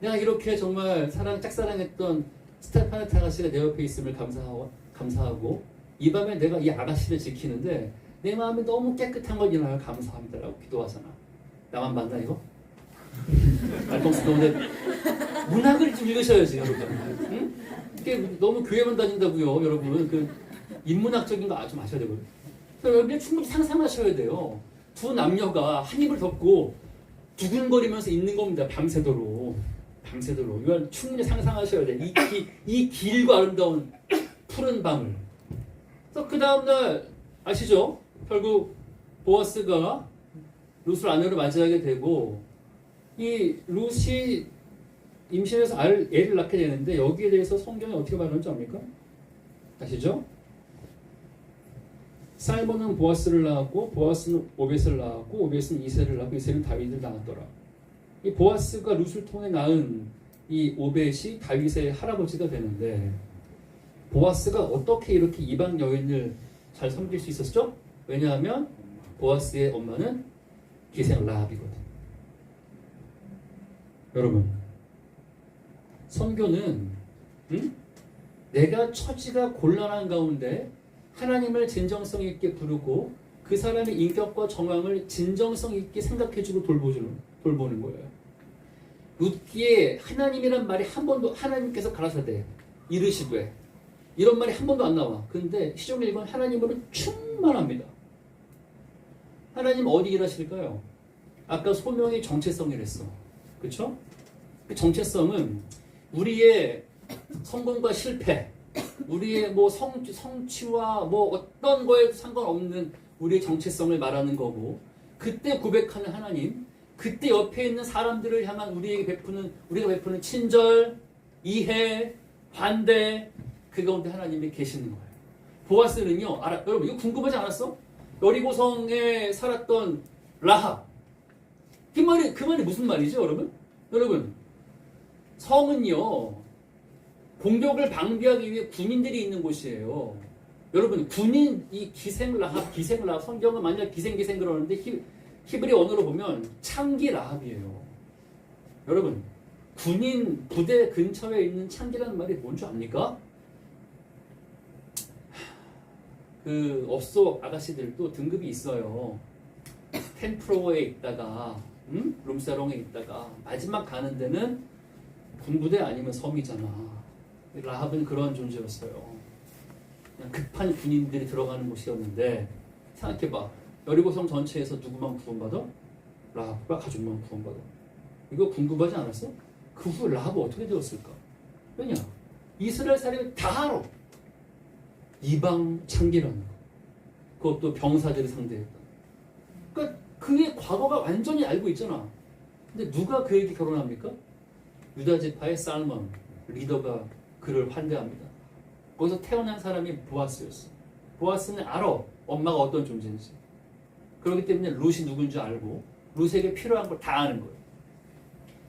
내가 이렇게 정말 짝사랑했던 스테파네트 아가씨가 내 옆에 있음을 감사하고 이 밤에 내가 이 아가씨를 지키는데 내 마음이 너무 깨끗한 걸 인하여 감사합니다라고 기도하잖아. 나만 맞나 이거? 알퐁스 도우드 문학을 좀 읽으셔야지 여러분. 응? 이게 너무 교회만 다닌다고요 여러분. 그 인문학적인 거 좀 아셔야 되거든요. 여러분이 충분히 상상하셔야 돼요. 두 남녀가 한 입을 덮고 두근거리면서 있는 겁니다. 밤새도록. 이건 충분히 상상하셔야 돼. 이 길고 아름다운 푸른 밤을. 그래서 그 다음날 아시죠? 결국 보아스가 룻을 아내로 맞이하게 되고 이 룻이 임신해서 애를 낳게 되는데 여기에 대해서 성경이 어떻게 말하는지 압니까? 아시죠? 살몬은 보아스를 낳았고 보아스는 오벳을 낳았고 오벳은 이새를 낳고 이새는 다윗을 낳았더라. 이 보아스가 룻을 통해 낳은 이 오벳이 다윗의 할아버지가 되는데 보아스가 어떻게 이렇게 이방 여인을 잘 섬길 수 있었죠? 왜냐하면 보아스의 엄마는 기생 라합이거든. 여러분 선교는 내가 처지가 곤란한 가운데 하나님을 진정성 있게 부르고 그 사람의 인격과 정황을 진정성 있게 생각해주고 돌보는 거예요. 룻기에 하나님이란 말이 한 번도 하나님께서 가라사대 이르시되 이런 말이 한 번도 안 나와. 그런데 시종 1권 하나님으로 충만합니다. 하나님 어디 일하실까요? 아까 소명이 정체성이랬어. 그렇죠? 그 정체성은 우리의 성공과 실패, 우리의 뭐 성취와 뭐 어떤 거에도 상관없는 우리의 정체성을 말하는 거고, 그때 고백하는 하나님, 그때 옆에 있는 사람들을 향한 우리가 베푸는 친절, 이해, 반대, 그 가운데 하나님이 계시는 거예요. 보아스는요, 여러분 이거 궁금하지 않았어? 여리고성에 살았던 라합. 그 말이 무슨 말이죠, 여러분? 여러분, 성은요, 공격을 방비하기 위해 군인들이 있는 곳이에요. 여러분, 이 기생 라합, 성경은 만약 기생 그러는데 히브리 언어로 보면 창기 라합이에요. 여러분, 군인 부대 근처에 있는 창기라는 말이 뭔 줄 압니까? 그 업소 아가씨들도 등급이 있어요. 10%에 있다가 룸사롱에 있다가 마지막 가는 데는 군부대 아니면 섬이잖아. 라합은 그런 존재였어요. 그냥 급한 군인들이 들어가는 곳이었는데 생각해봐. 여리고성 전체에서 누구만 구원받아? 라합과 가족만 구원받아. 이거 궁금하지 않았어? 그 후 라합은 어떻게 되었을까? 왜냐? 이스라엘 사람이 다 알아. 이방 창기라는 거. 그것도 병사들이 상대했다. 그러니까 그의 과거가 완전히 알고 있잖아. 근데 누가 그에게 결혼합니까? 유다 지파의 살몬 리더가 그를 환대합니다. 거기서 태어난 사람이 보아스였어. 보아스는 알아. 엄마가 어떤 존재인지. 그렇기 때문에 룻이 누군지 알고 룻에게 필요한 걸 다 아는 거예요.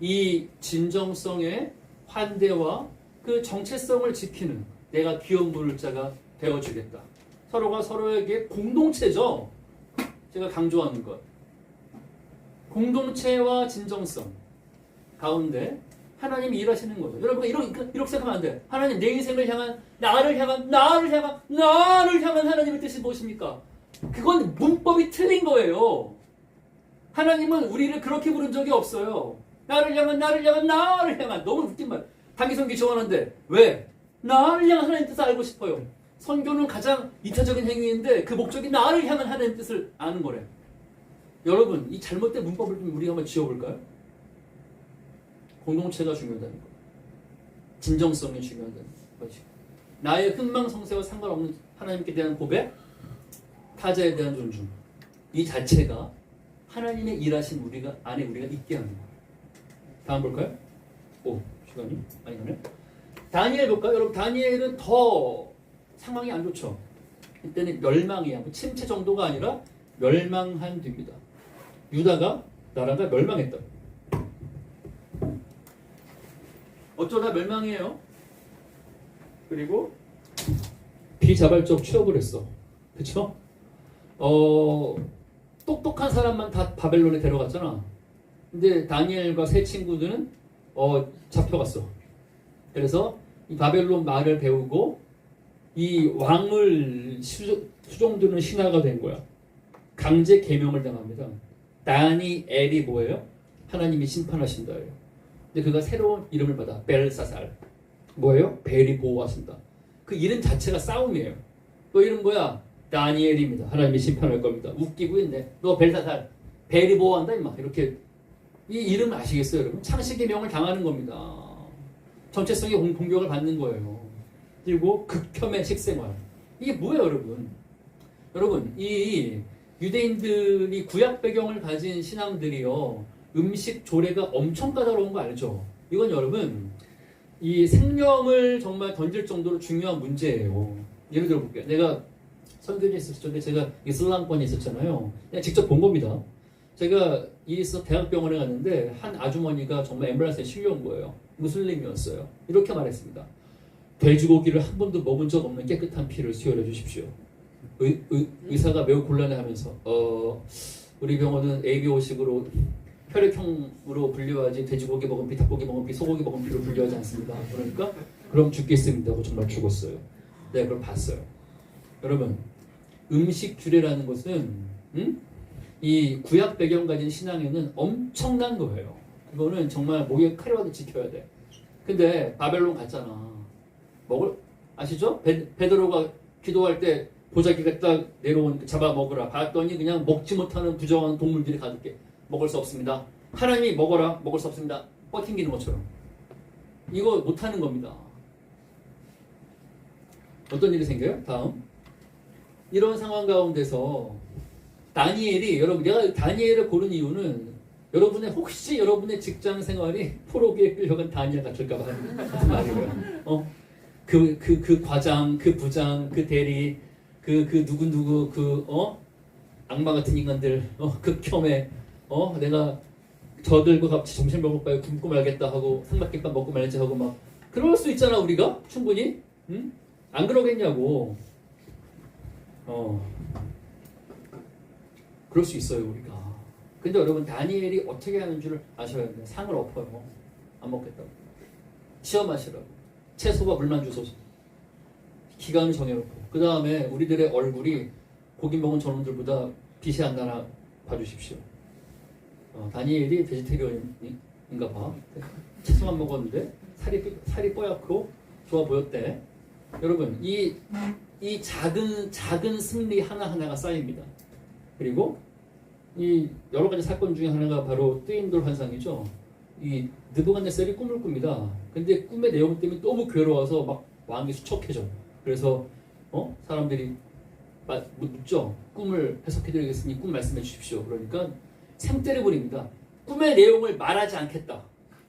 이 진정성의 환대와 그 정체성을 지키는 내가 귀여운 부를 자가 되어주겠다. 서로가 서로에게 공동체죠. 제가 강조하는 것. 공동체와 진정성 가운데 하나님이 일하시는 거죠. 여러분 이렇게 생각하면 안 돼. 하나님 내 인생을 향한 나를 향한 하나님의 뜻이 무엇입니까? 그건 문법이 틀린 거예요. 하나님은 우리를 그렇게 부른 적이 없어요. 나를 향한 너무 웃긴 말. 단기선기 지원하는데 왜? 나를 향한 하나님 뜻을 알고 싶어요. 선교는 가장 이타적인 행위인데 그 목적이 나를 향한 하나님 뜻을 아는 거래. 여러분 이 잘못된 문법을 좀 우리가 한번 지워볼까요? 공동체가 중요하다는 거. 진정성이 중요하다는 거지. 나의 흥망성쇠와 상관없는 하나님께 대한 고백, 타자에 대한 존중. 이 자체가 하나님의 일하신 우리가 안에 우리가 있게 하는 거예요. 다음 볼까요? 시간이 많이 가네. 다니엘 볼까요? 여러분 다니엘은 더 상황이 안 좋죠. 이때는 멸망이야. 침체 정도가 아니라 멸망한 뒤입니다. 유다가 나라가 멸망했다. 어쩌다 멸망이에요. 그리고 비자발적 취업을 했어. 그쵸? 똑똑한 사람만 다 바벨론에 데려갔잖아. 근데 다니엘과 세 친구들은 잡혀갔어. 그래서 이 바벨론 말을 배우고 이 왕을 수종드는 신하가 된 거야. 강제 계명을 당합니다. 다니엘이 뭐예요? 하나님이 심판하신다예요. 근데 그가 새로운 이름을 받아. 벨사살. 뭐예요? 벨이 보호하신다. 그 이름 자체가 싸움이에요. 너 이름 뭐야? 다니엘입니다. 하나님이 심판할 겁니다. 웃기고 있네. 너 벨사살. 벨이 보호한다 임마. 이렇게 이 이름 아시겠어요, 여러분? 창식의 명을 당하는 겁니다. 정체성의 공격을 받는 거예요. 그리고 극혐의 식생활. 이게 뭐예요, 여러분? 여러분, 이 유대인들이 구약 배경을 가진 신앙들이요, 음식 조례가 엄청 까다로운 거 알죠? 이건 여러분, 이 생명을 정말 던질 정도로 중요한 문제예요. 예를 들어 볼게요. 내가 선교지에 있었을 때 제가 이슬람권에 있었잖아요. 그냥 직접 본 겁니다. 제가 대학병원에 갔는데 한 아주머니가 정말 앰뷸런스에 실려온 거예요. 무슬림이었어요. 이렇게 말했습니다. 돼지고기를 한 번도 먹은 적 없는 깨끗한 피를 수혈해 주십시오. 의사가 매우 곤란해하면서 우리 병원은 ABO식으로 혈액형으로 분류하지 돼지고기 먹은 피, 닭고기 먹은 피, 소고기 먹은 피로 분류하지 않습니다. 그러니까 그럼 죽겠습니다 하고 정말 죽었어요. 내가 그걸 봤어요. 여러분 음식 주례라는 것은 이 구약 배경 가진 신앙에는 엄청난 거예요. 이거는 정말 목에 칼이라도 지켜야 돼. 근데 바벨론 갔잖아. 아시죠? 베드로가 기도할 때 보자기가 딱 내려온 잡아 먹으라. 봤더니 그냥 먹지 못하는 부정한 동물들이 가득해. 먹을 수 없습니다. 하나님이 먹어라. 먹을 수 없습니다. 뻗팅기는 것처럼. 이거 못하는 겁니다. 어떤 일이 생겨요? 다음. 이런 상황 가운데서 다니엘이, 여러분, 내가 다니엘을 고른 이유는 혹시 여러분의 직장 생활이 포로기에 끌려간 다니엘 같을까봐 하는 말이고요. 그 과장, 그 부장, 그 대리, 그 누구, 악마 같은 인간들, 극혐해, 내가 저들과 같이 점심 먹을까요? 굶고 말겠다 하고, 삼각김밥 먹고 말지 하고 막, 그럴 수 있잖아, 우리가? 충분히? 응? 안 그러겠냐고. 그럴 수 있어요, 우리가. 근데 여러분, 다니엘이 어떻게 하는 줄 아셔야 돼요. 상을 엎어요. 안 먹겠다고. 시험하시라고. 채소와 물만 주소서. 기간을 정해놓고. 그 다음에 우리들의 얼굴이 고기 먹은 저놈들보다 빛이 안 나나 봐주십시오. 다니엘이 베지테리언인가 봐. 채소만 먹었는데 살이 뽀얗고 좋아 보였대. 여러분, 이 작은 승리 하나하나가 쌓입니다. 그리고 이 여러 가지 사건 중에 하나가 바로 뜨인돌 환상이죠. 이 느부갓네살이 꿈을 꿉니다. 근데 꿈의 내용 때문에 너무 괴로워서 막 왕이 수척해져. 그래서 사람들이 묻죠. 꿈을 해석해드리겠으니 꿈 말씀해 주십시오. 그러니까 생떼를 부립니다. 꿈의 내용을 말하지 않겠다.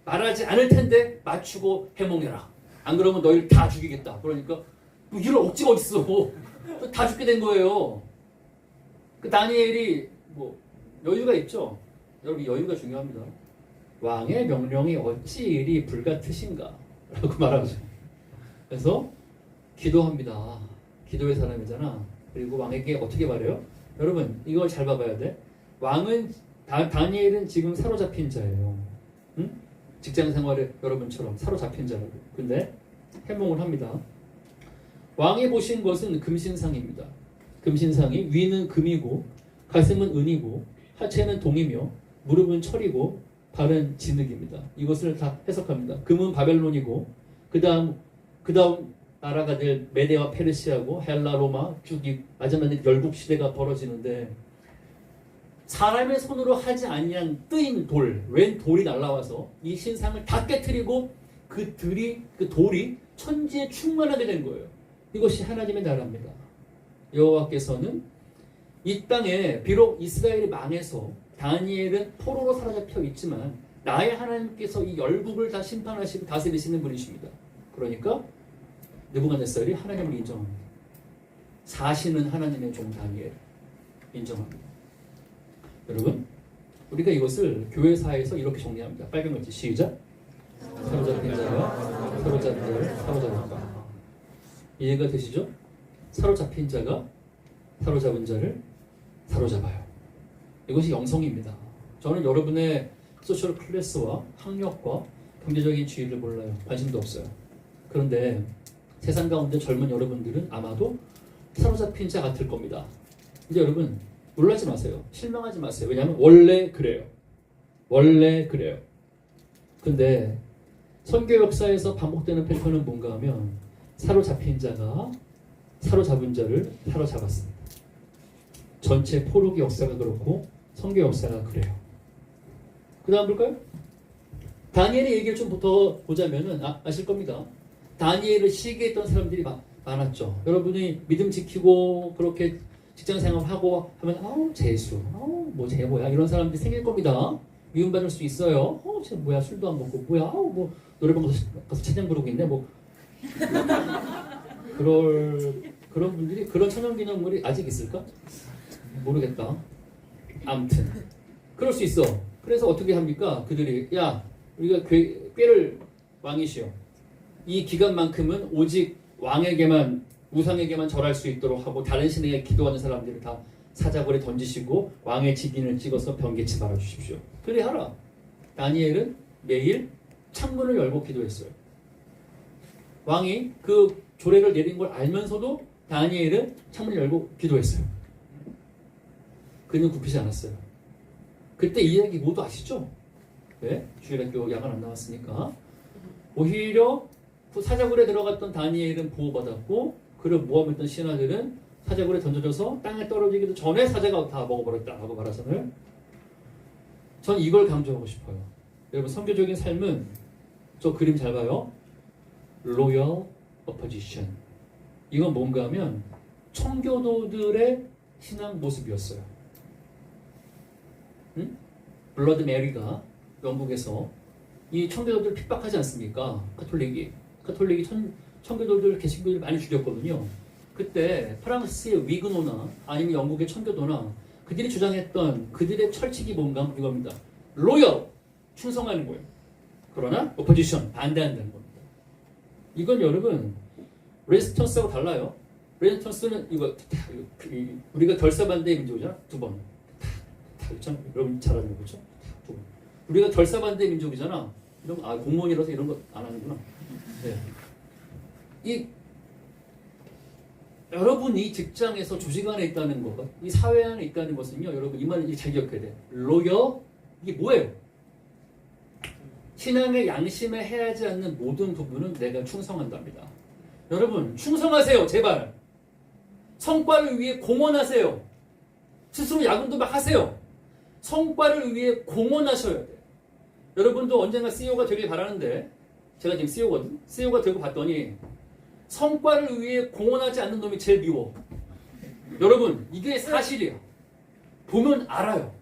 말하지 않을 텐데 맞추고 해몽해라. 안 그러면 너희를 다 죽이겠다. 그러니까 이런 억지가 어딨어. 다 죽게 된 거예요. 그 다니엘이 여유가 있죠. 여러분 여유가 중요합니다. 왕의 명령이 어찌 이리 불같으신가 라고 말하죠. 그래서 기도합니다. 기도의 사람이잖아. 그리고 왕에게 어떻게 말해요? 여러분 이걸 잘 봐봐야 돼. 왕은 다니엘은 지금 사로잡힌 자예요. 응? 직장 생활에 여러분처럼 사로잡힌 자라고. 근데 해몽을 합니다. 왕이 보신 것은 금신상입니다. 금신상이 위는 금이고 가슴은 은이고 하체는 동이며 무릎은 철이고 발은 진흙입니다. 이것을 다 해석합니다. 금은 바벨론이고 그 다음 나라가 될 메데와 페르시아고 헬라 로마 쭉 마지막에 열국 시대가 벌어지는데 사람의 손으로 하지 아니한 뜨인 돌, 웬 돌이 날라와서 이 신상을 다 깨트리고 그 돌이 천지에 충만하게 된 거예요. 이것이 하나님의 나라입니다. 여호와께서는 이 땅에 비록 이스라엘이 망해서 다니엘은 포로로 사로잡혀 있지만 나의 하나님께서 이 열국을 다 심판하시고 다스리시는 분이십니다. 그러니까 느부갓네살이 하나님을 인정합니다. 사시는 하나님의 종 다니엘 인정합니다. 여러분 우리가 이것을 교회사에서 이렇게 정리합니다. 빨간 글씨 시작. 사로잡힌 자가 사로잡힌 자를 사로잡는다. 이해가 되시죠? 사로잡힌 자가 사로잡은 자를 사로잡아요. 이것이 영성입니다. 저는 여러분의 소셜 클래스와 학력과 경제적인 지위를 몰라요. 관심도 없어요. 그런데 세상 가운데 젊은 여러분들은 아마도 사로잡힌 자 같을 겁니다. 근데 여러분 놀라지 마세요. 실망하지 마세요. 왜냐하면 원래 그래요. 원래 그래요. 근데 선교 역사에서 반복되는 패턴은 뭔가 하면 사로잡힌 자가 사로잡은 자를 사로잡았습니다. 전체 포로기 역사가 그렇고 선교 역사가 그래요. 그 다음 볼까요? 다니엘의 얘기를 좀 더 보자면은 아실 겁니다. 다니엘을 시기했던 사람들이 많았죠. 여러분이 믿음 지키고 그렇게 직장생활하고 하면 재수, 뭐 재뭐야 이런 사람들이 생길 겁니다. 미움받을 수 있어요. 쟤 뭐야 술도 안 먹고 뭐야 뭐 노래방 가서 찬양 부르고 있네 뭐 그런 분들이 그런 천연기념물이 아직 있을까? 모르겠다. 아무튼 그럴 수 있어. 그래서 어떻게 합니까? 그들이 야 우리가 꾀를 왕이시여 이 기간만큼은 오직 왕에게만 우상에게만 절할 수 있도록 하고 다른 신에게 기도하는 사람들을 다 사자굴에 던지시고 왕의 직인을 찍어서 병개치 말아주십시오. 그래 하라. 다니엘은 매일 창문을 열고 기도했어요. 왕이 그 조례를 내린 걸 알면서도 다니엘은 창문을 열고 기도했어요. 그는 굽히지 않았어요. 그때 이 이야기 모두 아시죠? 왜? 주일학교 야간 안 나왔으니까. 오히려 사자굴에 들어갔던 다니엘은 보호받았고 그를 모함했던 신하들은 사자굴에 던져져서 땅에 떨어지기도 전에 사자가 다 먹어버렸다라고 말하잖아요. 전 이걸 강조하고 싶어요. 여러분 선교적인 삶은 저 그림 잘 봐요. Loyal Opposition. 이건 뭔가 하면 청교도들의 신앙 모습이었어요. 응? 블러드 메리가 영국에서 이 청교도들 핍박하지 않습니까? 카톨릭이 청교도들 개신교들 많이 죽였거든요. 그때 프랑스의 위그노나 아니면 영국의 청교도나 그들이 주장했던 그들의 철칙이 뭔가 하면 이겁니다. 로열 충성하는 거예요. 그러나 오포지션 반대한다는 겁니다. 이건 여러분 레지스턴스하고 달라요. 레지스턴스는 이거 우리가 결사반대의 민족이잖아. 두 번. 여러분 잘 아는 거죠? 두 번. 우리가 결사반대의 민족이잖아. 이런 공무원이라서 이런 거 안 하는구나. 네. 여러분이 직장에서 조직 안에 있다는 것, 이 사회 안에 있다는 것은요, 여러분 이 말을 잘 기억해야 돼. 로열 이게 뭐예요? 신앙의 양심에 해하지 않는 모든 부분은 내가 충성한답니다. 여러분 충성하세요, 제발. 성과를 위해 공헌하세요. 스스로 야근도 막 하세요. 성과를 위해 공헌하셔야 돼요. 여러분도 언젠가 CEO가 되길 바라는데 제가 지금 CEO거든. CEO가 되고 봤더니 성과를 위해 공헌하지 않는 놈이 제일 미워. 여러분 이게 사실이야. 보면 알아요.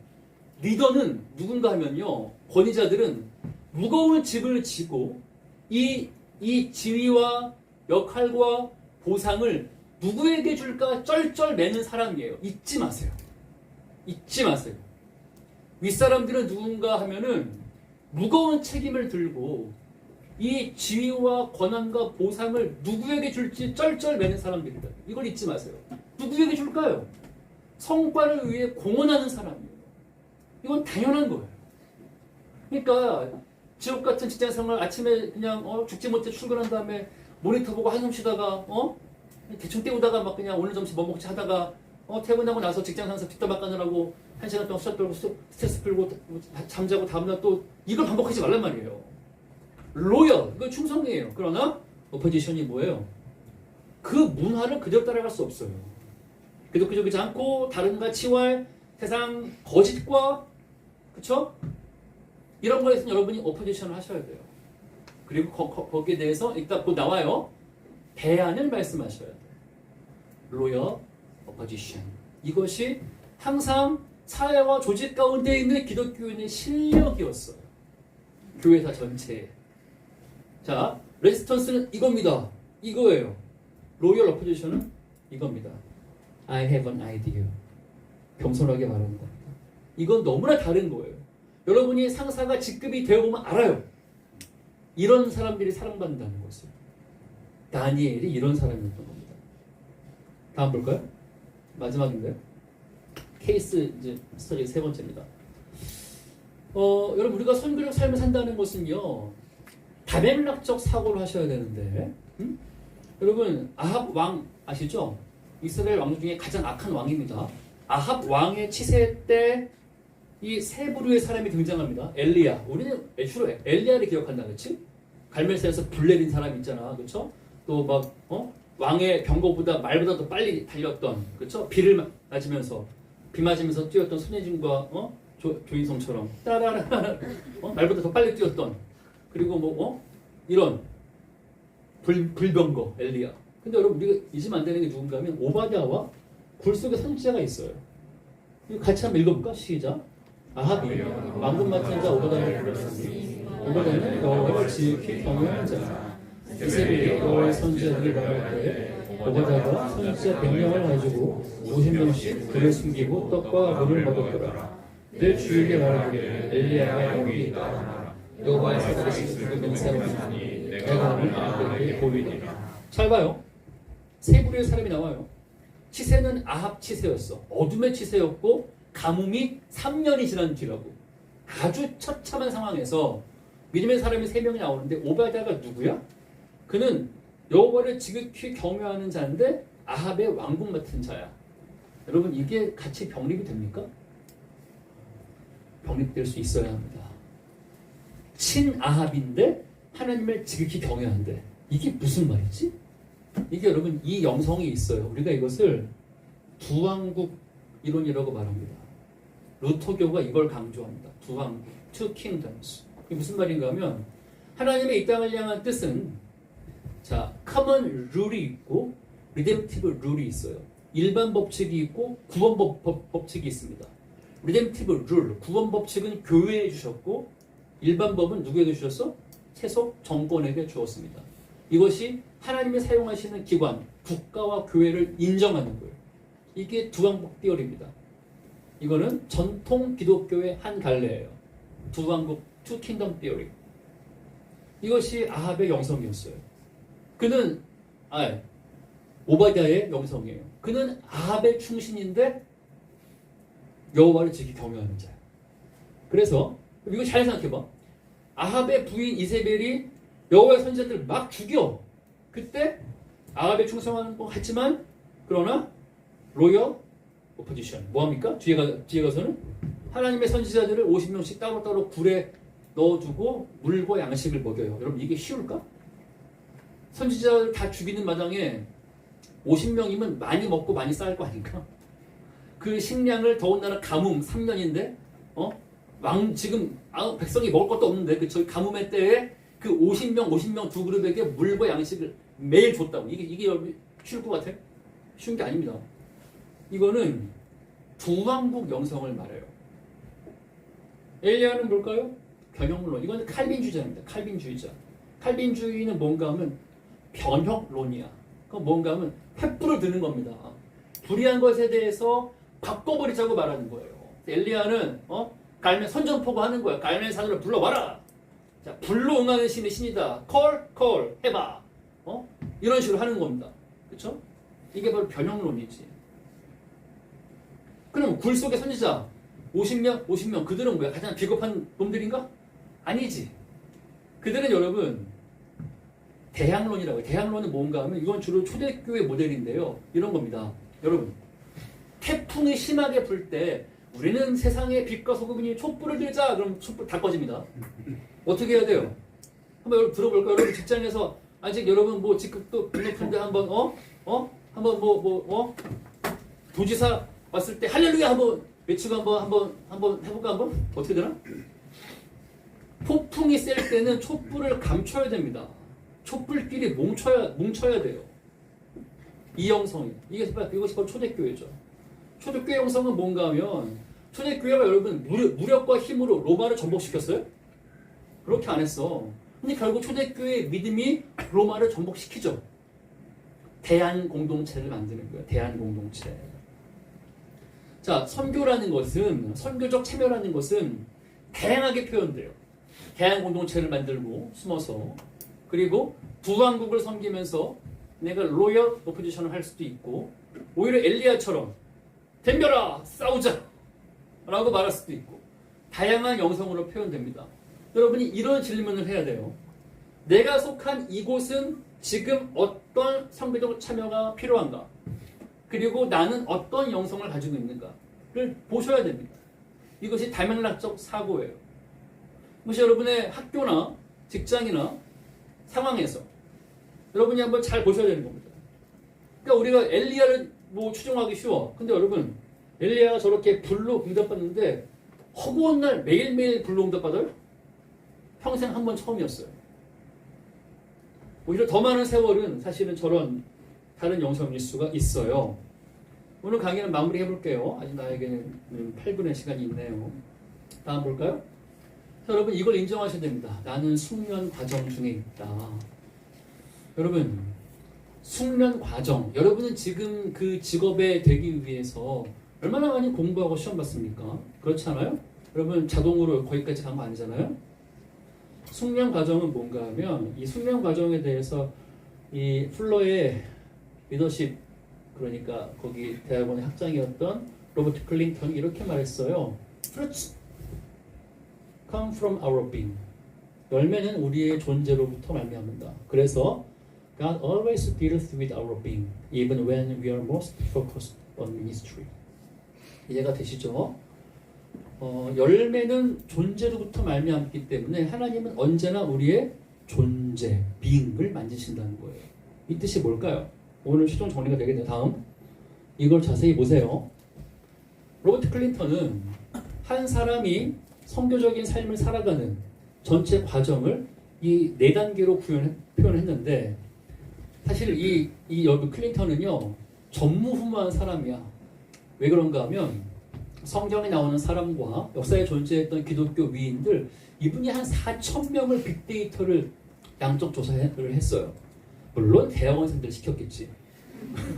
리더는 누군가 하면요, 권위자들은 무거운 짐을 지고 이 지위와 역할과 보상을 누구에게 줄까 쩔쩔 매는 사람이에요. 잊지 마세요. 잊지 마세요. 윗사람들은 누군가 하면은 무거운 책임을 들고 이 지위와 권한과 보상을 누구에게 줄지 쩔쩔매는 사람들이다. 이걸 잊지 마세요. 누구에게 줄까요? 성과를 위해 공헌하는 사람이에요. 이건 당연한 거예요. 그러니까 지옥 같은 직장 생활 아침에 그냥 죽지 못해 출근한 다음에 모니터 보고 한숨 쉬다가 대충 때우다가 막 그냥 오늘 점심 뭐 먹지 하다가 퇴근하고 나서 직장 상사 뒷담화 까느라고 1시간 동안 수다 떨고 스트레스 풀고 잠자고 다음날 또 이걸 반복하지 말란 말이에요. 로열, 이건 충성이에요. 그러나 오포지션이 뭐예요? 그 문화를 그대로 따라갈 수 없어요. 기독교적이지 않고 다른 가치와 세상 거짓과 그쵸? 이런 거에서는 여러분이 오포지션을 하셔야 돼요. 그리고 거기에 대해서 일단 곧 나와요. 대안을 말씀하셔야 돼요. 로열, 오포지션. 이것이 항상 사회와 조직 가운데 있는 기독교인의 실력이었어요. 교회사 전체에. 자, 레지스턴스는 이겁니다. 이거예요. 로열 오포지션은 이겁니다. I have an idea. 겸손하게 말하는 겁니다. 이건 너무나 다른 거예요. 여러분이 상사가 직급이 되어보면 알아요. 이런 사람들이 사랑받는다는 것을. 다니엘이 이런 사람이었던 겁니다. 다음 볼까요? 마지막인데요. 케이스 이제 스터디 세 번째입니다. 여러분 우리가 선교적 삶을 산다는 것은요. 다맥락적 사고를 하셔야 되는데 여러분 아합 왕 아시죠? 이스라엘 왕 중에 가장 악한 왕입니다. 아합 왕의 치세 때 이 세 부류의 사람이 등장합니다. 엘리야. 우리는 주로 엘리야를 기억한다, 그렇지? 갈멜산에서 불 내린 사람 있잖아, 그렇죠? 또 막 왕의 병거보다 말보다 더 빨리 달렸던, 그렇죠? 비를 맞으면서 비 맞으면서 뛰었던 손예진과 조인성처럼 따라라 말보다 더 빨리 뛰었던 그리고 이런 불병거 엘리야. 근데 여러분 우리가 잊으면 안 되는 게 누군가 하면 오바댜와 굴 속에 선지자가 있어요. 이거 같이 한번 읽어볼까? 시작. 아합이 왕궁 맡은 자 오바댜를 불렀으니 오바댜는 여호와를 지극히 경외하는 자라. 이세벨이 여호와의 선지자들을 말할 때에 오바댜가 선지자 100명을 가지고 50명씩 불에 숨기고 떡과 물을 먹었더라. 늘 주에게 말하기를 엘리야가 여기 있다. 여호와의 사자들이 죽은 사람이니 내가 오늘 그에게 보이리라. 잘 봐요. 세 부류의 사람이 나와요. 치세는 아합 치세였어. 어둠의 치세였고 가뭄이 3년이 지난 뒤라고. 아주 처참한 상황에서 믿음의 사람이 3명이 나오는데 오바댜가 누구야? 그는 여호와를 지극히 경외하는 자인데 아합의 왕궁 맡은 자야. 여러분 이게 같이 병립이 됩니까? 병립될 수 있어야 합니다. 친아합인데 하나님을 지극히 경외한데 이게 무슨 말이지? 이게 여러분 이 영성이 있어요. 우리가 이것을 두왕국 이론이라고 말합니다. 루터교가 이걸 강조합니다. 두왕국, two kingdoms. 이게 무슨 말인가 하면 하나님의 이 땅을 향한 뜻은 자, common 룰이 있고 redemptive 룰이 있어요. 일반 법칙이 있고 구원 법칙이 있습니다. redemptive 룰, 구원 법칙은 교회에 주셨고 일반 법은 누구에게 주셨어? 세속 정권에게 주었습니다. 이것이 하나님이 사용하시는 기관, 국가와 교회를 인정하는 거예요. 이게 두왕국 띠어리입니다. 이거는 전통 기독교의 한 갈래예요. 두왕국, two kingdom theory. 이것이 아합의 영성이었어요. 그는 오바댜의 영성이에요. 그는 아합의 충신인데 여호와를 지키 경외하는 자예요. 그래서 이거 잘 생각해봐. 아합의 부인 이세벨이 여호와의 선지자들을 막 죽여. 그때 아합에 충성하는 것 같지만 그러나 로열 오포지션 뭐합니까? 뒤에 가서는 하나님의 선지자들을 50명씩 따로따로 굴에 넣어두고 물과 양식을 먹여요. 여러분 이게 쉬울까? 선지자를 다 죽이는 마당에 50명이면 많이 먹고 많이 쌓을 거 아닌가? 그 식량을 더군다나 가뭄 3년인데 지금 백성이 먹을 것도 없는데 그 저희 가뭄의 때에 그 50명 두 그룹에게 물과 양식을 매일 줬다고. 이게 쉬울 것 같아요? 쉬운 게 아닙니다. 이거는 두왕국 영성을 말해요. 엘리야는 뭘까요? 변형론. 이건 칼빈주의자입니다. 칼빈주의자. 칼빈주의는 뭔가 하면 변형론이야. 그건 뭔가 하면 횃불을 드는 겁니다. 불의한 것에 대해서 바꿔버리자고 말하는 거예요. 엘리야는 갈면 선전포고 하는 거야. 갈면 산으로 불러와라. 자, 불로 응하는 신이 신이다. 콜 해봐. 이런 식으로 하는 겁니다. 그렇죠? 이게 바로 변형론이지. 그럼 굴 속의 선지자 50명 그들은 뭐야? 가장 비겁한 놈들인가? 아니지. 그들은 여러분 대항론이라고 해요. 대항론은 뭔가 하면 이건 주로 초대교회 모델인데요. 이런 겁니다. 여러분 태풍이 심하게 불 때 우리는 세상에 빛과 소금이니 촛불을 들자. 그럼 촛불 다 꺼집니다. 어떻게 해야 돼요? 한번 여러분 들어볼까요? 여러분 직장에서 아직 여러분 뭐 직급도 높은데 한번 한번 도지사 왔을 때 할렐루야 한번 외치고 한번 해볼까 한번? 어떻게 되나? 폭풍이 셀 때는 촛불을 감춰야 됩니다. 촛불끼리 뭉쳐야 돼요. 이 형성이. 이것이 바로 초대교회죠. 초대교회 형성은 뭔가 하면 초대교회가 여러분 무력과 힘으로 로마를 전복시켰어요? 그렇게 안 했어. 근데 결국 초대교회의 믿음이 로마를 전복시키죠. 대한 공동체를 만드는 거예요. 대한 공동체. 자, 선교라는 것은, 선교적 참여라는 것은 다양하게 표현돼요. 대한 공동체를 만들고 숨어서, 그리고 부왕국을 섬기면서 내가 로열 오포지션을 할 수도 있고, 오히려 엘리야처럼 덤벼라 싸우자 라고 말할 수도 있고, 다양한 영성으로 표현됩니다. 여러분이 이런 질문을 해야 돼요. 내가 속한 이곳은 지금 어떤 선교적 참여가 필요한가? 그리고 나는 어떤 영성을 가지고 있는가를 보셔야 됩니다. 이것이 다맥락적 사고예요. 이것이 여러분의 학교나 직장이나 상황에서 여러분이 한번 잘 보셔야 되는 겁니다. 그러니까 우리가 엘리야를 뭐 추정하기 쉬워. 근데 여러분 엘리야가 저렇게 불로 응답받는데 허구한 날 매일매일 불로 응답받아요? 평생 한 번 처음이었어요. 오히려 더 많은 세월은 사실은 저런 다른 영성일 수가 있어요. 오늘 강의는 마무리 해볼게요. 아직 나에게는 8분의 시간이 있네요. 다음 볼까요? 자, 여러분 이걸 인정하셔야 됩니다. 나는 숙련 과정 중에 있다. 여러분 숙련 과정. 여러분은 지금 그 직업에 되기 위해서 얼마나 많이 공부하고 시험 봤습니까? 그렇지 않아요? 여러분 자동으로 거기까지 간 거 아니잖아요? 숙련 과정은 뭔가 하면 이 숙련 과정에 대해서 이 플러의 리더십, 그러니까 거기 대학원의 학장이었던 로버트 클린턴이 이렇게 말했어요. Fruits come from our being. 열매는 우리의 존재로부터 말미암는다. 그래서 God always deals with our being, even when we are most focused on ministry. 이해가 되시죠? 열매는 존재로부터 말미암기 때문에 하나님은 언제나 우리의 존재, being을 만지신다는 거예요. 이 뜻이 뭘까요? 오늘 최종 정리가 되겠네요. 다음 이걸 자세히 보세요. 로버트 클린턴은 한 사람이 선교적인 삶을 살아가는 전체 과정을 이 4단계로 표현했는데 사실 이 여기 클린턴은요 전무후무한 사람이야. 왜 그런가 하면 성경에 나오는 사람과 역사에 존재했던 기독교 위인들 이분이 한 4,000명을 빅데이터를 양적 조사를 했어요. 물론 대학원생들 시켰겠지.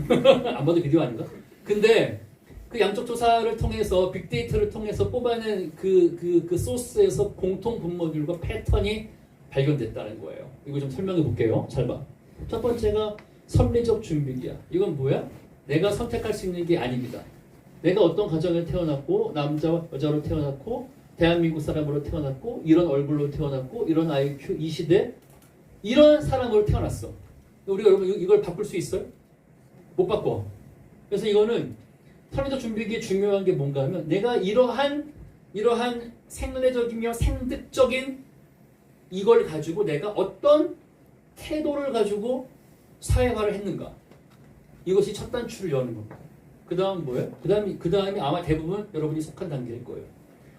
안 봐도 비디오 아닌가? 근데 그 양적 조사를 통해서 빅데이터를 통해서 뽑아낸 그 소스에서 공통 분모들과 패턴이 발견됐다는 거예요. 이거 좀 설명해 볼게요. 잘 봐. 첫 번째가 선리적 준비기야. 이건 뭐야? 내가 선택할 수 있는 게 아닙니다. 내가 어떤 가정에 태어났고 남자와 여자로 태어났고 대한민국 사람으로 태어났고 이런 얼굴로 태어났고 이런 IQ 이 시대 이런 사람으로 태어났어. 우리가 여러분 이걸 바꿀 수 있어요? 못 바꿔. 그래서 이거는 선리적 준비기에 중요한 게 뭔가 하면 내가 이러한 생리적이며 생득적인 이걸 가지고 내가 어떤 태도를 가지고 사회화를 했는가. 이것이 첫 단추를 여는 겁니다. 그 다음 뭐예요? 그 다음이 아마 대부분 여러분이 속한 단계일 거예요.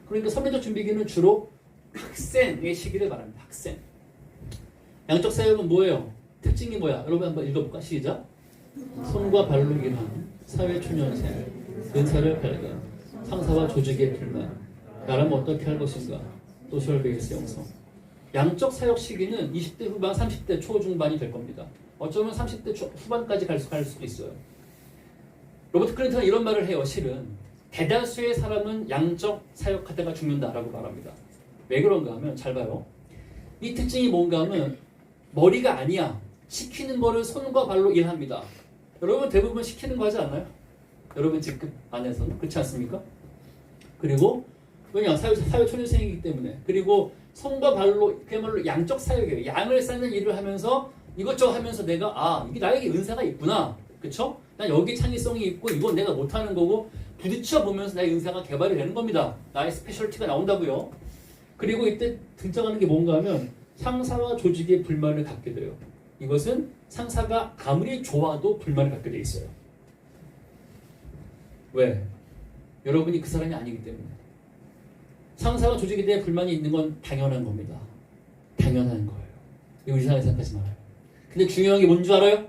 그러니까 선리적 준비기는 주로 학생의 시기를 말합니다. 학생. 양적 사역은 뭐예요? 특징이 뭐야? 여러분 한번 읽어볼까? 시작. 손과 발로 일하는 사회초년생, 은사를 발견, 상사와 조직의 불만, 나라면 어떻게 할 것인가, 소셜 베이스 형성. 양적 사역 시기는 20대 후반, 30대 초중반이 될 겁니다. 어쩌면 30대 후반까지 갈 수도 있어요. 로버트 클린턴은 이런 말을 해요. 실은 대다수의 사람은 양적 사역하다가 죽는다라고 말합니다. 왜 그런가 하면 잘 봐요. 이 특징이 뭔가 하면 머리가 아니야. 시키는 거를 손과 발로 일합니다. 여러분 대부분 시키는 거 하지 않나요? 여러분 직급 안에서는 그렇지 않습니까? 그리고 왜냐 사회초년생이기 때문에 그리고 손과 발로 그야말로 양적 사역이에요. 양을 쌓는 일을 하면서 이것저것 하면서 내가 이게 나에게 은사가 있구나. 그쵸? 난 여기 창의성이 있고 이건 내가 못하는 거고 부딪혀 보면서 나의 은사가 개발이 되는 겁니다. 나의 스페셜티가 나온다고요. 그리고 이때 등장하는 게 뭔가 하면 상사와 조직의 불만을 갖게 돼요. 이것은 상사가 아무리 좋아도 불만을 갖게 돼 있어요. 왜? 여러분이 그 사람이 아니기 때문에. 상사와 조직에 대해 불만이 있는 건 당연한 겁니다. 당연한 거예요. 이거 이상하게 생각하지 말아요. 근데 중요한 게 뭔 줄 알아요?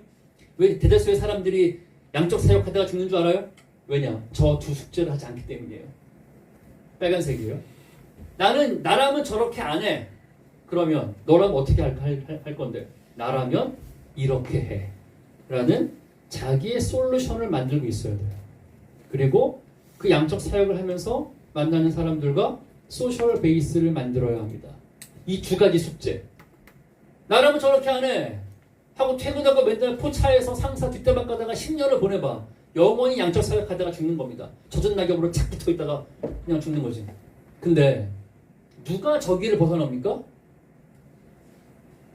왜 대다수의 사람들이 양적 사역하다가 죽는 줄 알아요? 왜냐? 저 두 숙제를 하지 않기 때문이에요. 빨간색이에요. 나라면 저렇게 안 해. 그러면 너라면 어떻게 할 건데? 나라면 이렇게 해. 라는 자기의 솔루션을 만들고 있어야 돼요. 그리고 그 양적 사역을 하면서 만나는 사람들과 소셜 베이스를 만들어야 합니다. 이 두 가지 숙제. 나라면 저렇게 안 해. 하고 퇴근하고 맨날 포차에서 상사 뒷담화 가다가 10년을 보내봐. 영원히 양적 사역하다가 죽는 겁니다. 젖은 낙엽으로 착 붙어 있다가 그냥 죽는 거지. 근데 누가 저기를 벗어납니까?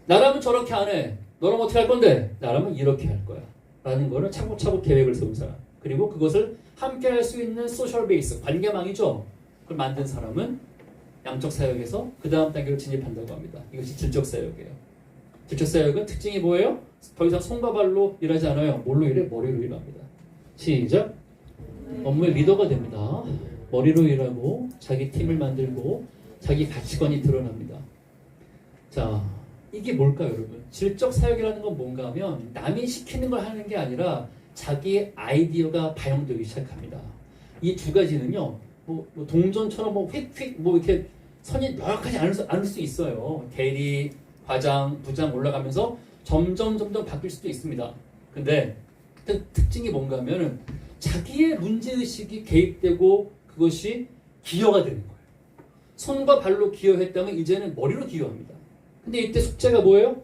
나라면 저렇게 안 해. 너라면 어떻게 할 건데? 나라면 이렇게 할 거야. 라는 거를 차곡차곡 계획을 세운 사람. 그리고 그것을 함께 할 수 있는 소셜 베이스, 관계망이죠. 그걸 만든 사람은 양적 사역에서 그 다음 단계로 진입한다고 합니다. 이것이 질적 사역이에요. 질적 사역은 특징이 뭐예요? 더 이상 손과 발로 일하지 않아요. 뭘로 일해? 머리로 일합니다. 시작. 업무의 리더가 됩니다. 머리로 일하고 자기 팀을 만들고 자기 가치관이 드러납니다. 자, 이게 뭘까요, 여러분? 질적 사역이라는 건 뭔가 하면 남이 시키는 걸 하는 게 아니라 자기의 아이디어가 반영되기 시작합니다. 이 두 가지는요, 뭐 동전처럼 휙휙 이렇게 선이 명확하지 않을 수 있어요. 대리, 과장, 부장 올라가면서 점점 바뀔 수도 있습니다. 근데 특징이 뭔가 하면은 자기의 문제의식이 개입되고 그것이 기여가 되는 거예요. 손과 발로 기여했다면 이제는 머리로 기여합니다. 근데 이때 숙제가 뭐예요?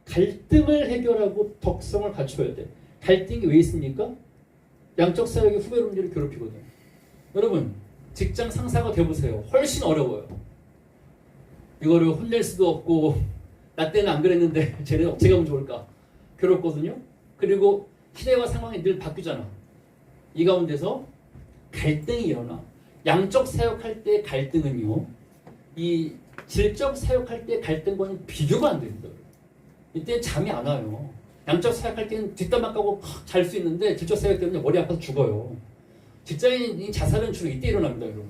갈등을 해결하고 덕성을 갖춰야 돼. 갈등이 왜 있습니까? 양적 사역의 후배론들을 괴롭히거든요. 여러분, 직장 상사가 돼보세요. 훨씬 어려워요. 이거를 혼낼 수도 없고 나 때는 안 그랬는데 쟤는 어떻게 하면 좋을까? 괴롭거든요. 그리고 시대와 상황이 늘 바뀌잖아. 이 가운데서 갈등이 일어나. 양적 사역할 때 갈등은요, 이 질적 사역할 때 갈등과는 비교가 안 됩니다. 이때 잠이 안 와요. 양적 사역할 때는 뒷담화 까고 잘 수 있는데 질적 사역 때문에 머리 아파서 죽어요. 직장인이 자살은 주로 이때 일어납니다, 여러분.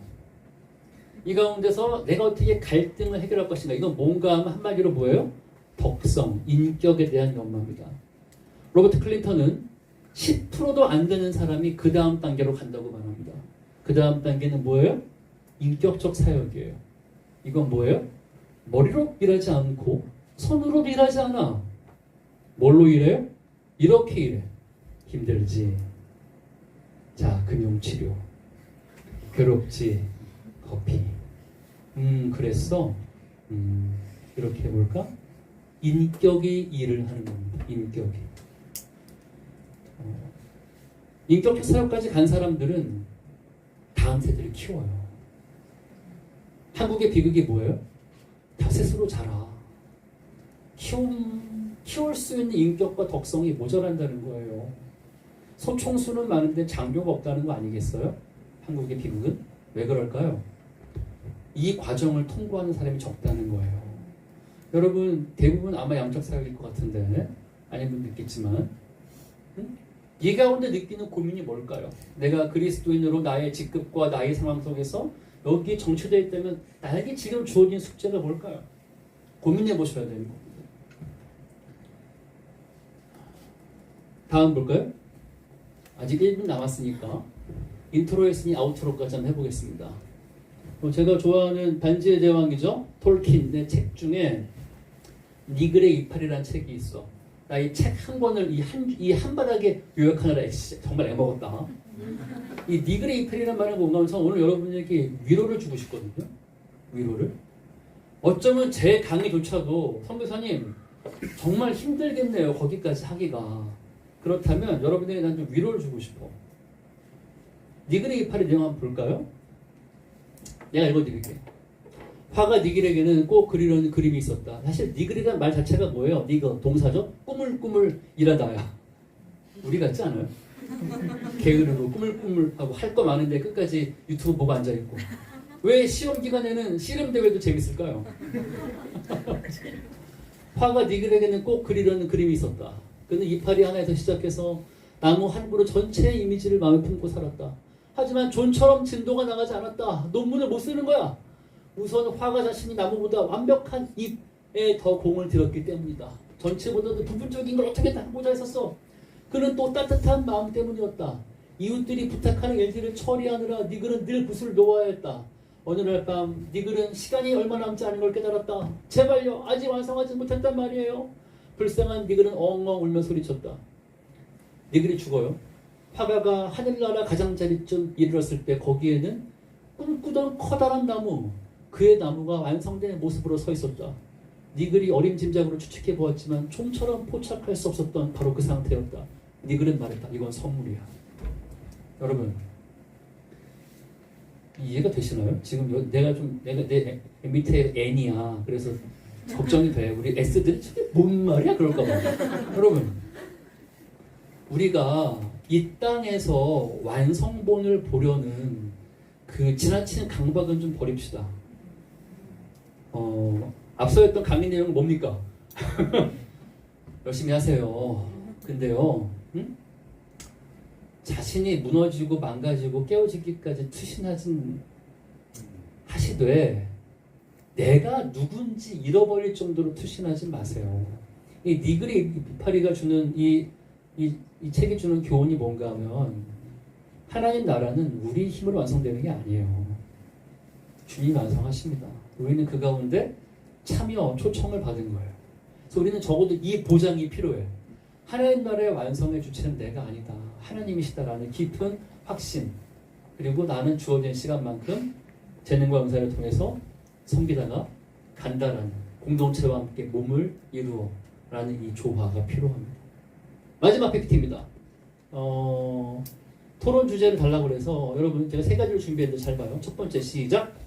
이 가운데서 내가 어떻게 갈등을 해결할 것인가. 이건 뭔가 하면 한마디로 뭐예요? 덕성, 인격에 대한 연마입니다. 로버트 클린턴은 10%도 안 되는 사람이 그 다음 단계로 간다고 말합니다. 그 다음 단계는 뭐예요? 인격적 사역이에요. 이건 뭐예요? 머리로 일하지 않고 손으로 일하지 않아. 뭘로 일해요? 이렇게 일해. 힘들지. 자, 금융치료. 괴롭지. 커피. 그랬어? 이렇게 해볼까? 인격이 일을 하는 겁니다. 인격이. 인격적 사역까지 간 사람들은 다음 세대를 키워요. 한국의 비극이 뭐예요? 다 스스로 자라. 키울 수 있는 인격과 덕성이 모자란다는 거예요. 소총수는 많은데 장교가 없다는 거 아니겠어요? 한국의 비극은? 왜 그럴까요? 이 과정을 통과하는 사람이 적다는 거예요. 여러분 대부분 아마 양적 사역일 것 같은데 아닌 분도 있겠지만 이 가운데 느끼는 고민이 뭘까요? 내가 그리스도인으로 나의 직급과 나의 상황 속에서 여기에 정체되어 있다면 나에게 지금 주어진 숙제가 뭘까요? 고민해 보셔야 되는 겁니다. 다음 볼까요? 아직 1분 남았으니까 인트로 했으니 아우트로까지 한번 해보겠습니다. 제가 좋아하는 반지의 제왕이죠. 톨킨의 책 중에 니글의 이파리라는 책이 있어. 나 이 책 한 권을 이 한 바닥에 요약하느라 정말 애먹었다. 이 니그레 이펠이라는 말을 보면서 오늘 여러분에게 위로를 주고 싶거든요. 위로를. 어쩌면 제 강의조차도 선교사님 정말 힘들겠네요. 거기까지 하기가. 그렇다면 여러분에게 난 좀 위로를 주고 싶어. 니그레 이펠의 내용 한번 볼까요? 내가 읽어드릴게. 화가 니글에게는 꼭 그리려는 그림이 있었다. 사실 니글이라는 말 자체가 뭐예요? 니글 동사죠? 꾸물꾸물 일하다야. 우리 같지 않아요? 게으르고 꾸물꾸물하고 할 거 많은데 끝까지 유튜브 보고 앉아있고. 왜 시험 기간에는 씨름 대회도 재밌을까요? 화가 니글에게는 꼭 그리려는 그림이 있었다. 그는 이파리 하나에서 시작해서 나무 한 그루 전체의 이미지를 마음에 품고 살았다. 하지만 존처럼 진도가 나가지 않았다. 논문을 못 쓰는 거야. 우선 화가 자신이 나무보다 완벽한 잎에 더 공을 들였기 때문이다. 전체보다도 부분적인 걸 어떻게 하고자 했었어. 그는 또 따뜻한 마음 때문이었다. 이웃들이 부탁하는 일들을 처리하느라 니글은 늘 붓을 놓아야 했다. 어느 날 밤 니글은 시간이 얼마 남지 않은 걸 깨달았다. 제발요, 아직 완성하지 못했단 말이에요. 불쌍한 니글은 엉엉 울며 소리쳤다. 니글이 죽어요. 화가가 하늘나라 가장자리쯤 이르렀을 때 거기에는 꿈꾸던 커다란 나무, 그의 나무가 완성된 모습으로 서 있었다. 니글이 어림짐작으로 추측해 보았지만 좀처럼 포착할 수 없었던 바로 그 상태였다. 니글은 말했다. 이건 선물이야. 여러분, 이해가 되시나요? 지금 내가 내 밑에 N이야. 그래서 걱정이 돼. 우리 S들 뭔 말이야? 그럴까 봐. 여러분, 우리가 이 땅에서 완성본을 보려는 그 지나치는 강박은 좀 버립시다. 앞서 했던 강의 내용은 뭡니까? 열심히 하세요. 근데요, 자신이 무너지고 망가지고 깨어지기까지 투신하진 하시되 내가 누군지 잃어버릴 정도로 투신하지 마세요. 이 니글의 이파리가 주는 이 책이 주는 교훈이 뭔가 하면 하나님 나라는 우리 힘으로 완성되는 게 아니에요. 주님이 완성하십니다. 우리는 그 가운데 참여, 초청을 받은 거예요. 그래서 우리는 적어도 이 보장이 필요해. 하나님 나라의 완성의 주체는 내가 아니다. 하나님이시다라는 깊은 확신. 그리고 나는 주어진 시간만큼 재능과 은사를 통해서 섬기다가 간다라는 공동체와 함께 몸을 이루어라는 이 조화가 필요합니다. 마지막 팩트입니다. 토론 주제를 달라고 해서 여러분 제가 세 가지를 준비했는데 잘 봐요. 첫 번째 시작.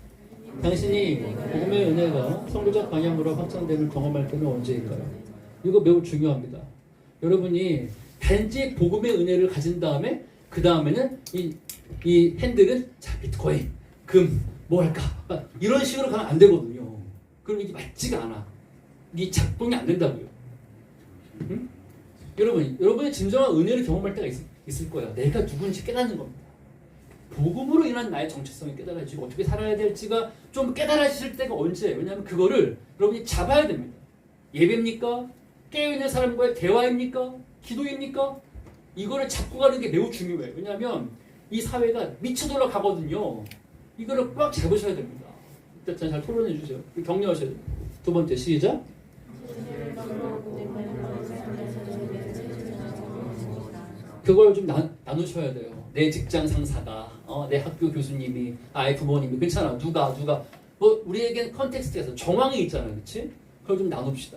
당신이 복음의 은혜가 선교적 방향으로 확장됨을 경험할 때는 언제일까요? 이거 매우 중요합니다. 여러분이 단지 복음의 은혜를 가진 다음에 그 다음에는 이 핸들은 자 비트코인, 금, 뭐 할까? 이런 식으로 가면 안 되거든요. 그럼 이게 맞지가 않아. 이 작동이 안 된다고요. 응? 여러분의 진정한 은혜를 경험할 때가 있을 거예요. 내가 누군지 깨닫는 겁니다. 복음으로 인한 나의 정체성이 깨달아지고 어떻게 살아야 될지가 좀 깨달아질 때가 언제예요? 왜냐하면 그거를 여러분이 잡아야 됩니다. 예배입니까? 깨어있는 사람과의 대화입니까? 기도입니까? 이거를 잡고 가는 게 매우 중요해요. 왜냐하면 이 사회가 미쳐 돌아가거든요. 이거를 꽉 잡으셔야 됩니다. 일단 잘 토론해 주세요. 격려하셔야 됩니다. 두 번째 시작. 그걸 좀 나누셔야 돼요. 내 직장 상사가, 내 학교 교수님이, 아이 부모님이, 괜찮아. 누가, 뭐 우리에겐 컨텍스트에서 정황이 있잖아요, 그렇지? 그걸 좀 나눕시다.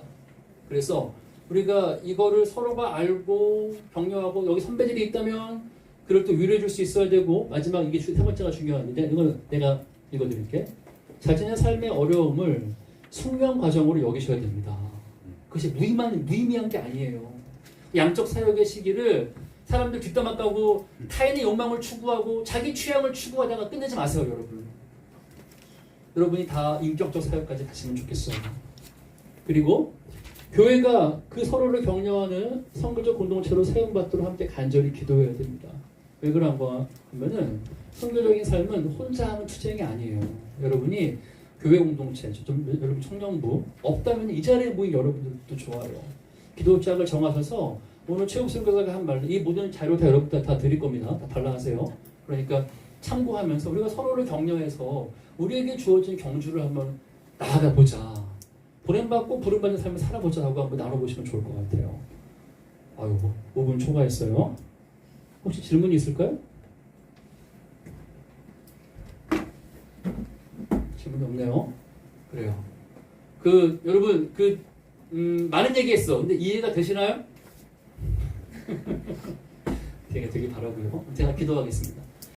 그래서 우리가 이거를 서로가 알고 격려하고 여기 선배들이 있다면 그걸 또 위로해 줄 수 있어야 되고 마지막 이게 세 번째가 중요한데 이건 내가 읽어드릴게. 자신의 삶의 어려움을 숙명 과정으로 여기셔야 됩니다. 그것이 무의미한 게 아니에요. 양적 사역의 시기를 사람들 뒷담화 까고 타인의 욕망을 추구하고 자기 취향을 추구하다가 끝내지 마세요, 여러분. 여러분이 다 인격적 사역까지 가시면 좋겠어요. 그리고 교회가 그 서로를 격려하는 선교적 공동체로 세움받도록 함께 간절히 기도해야 됩니다. 왜 그런가 하면은 선교적인 삶은 혼자 하는 투쟁이 아니에요. 여러분이 교회 공동체, 여러분 청년부 없다면 이 자리에 모인 여러분들도 좋아요. 기도짝을 정하셔서 오늘 최욱 선교사가 한 말, 이 모든 자료 다 여러분들 다 드릴 겁니다. 다 발라하세요. 그러니까 참고하면서 우리가 서로를 격려해서 우리에게 주어진 경주를 한번 나아가 보자. 보냄받고 부름받는 삶을 살아보자 하고 한번 나눠보시면 좋을 것 같아요. 아유, 5분 초과했어요. 혹시 질문이 있을까요? 질문이 없네요. 그래요. 여러분, 많은 얘기했어. 근데 이해가 되시나요? 되게 바라고요. 제가 기도하겠습니다.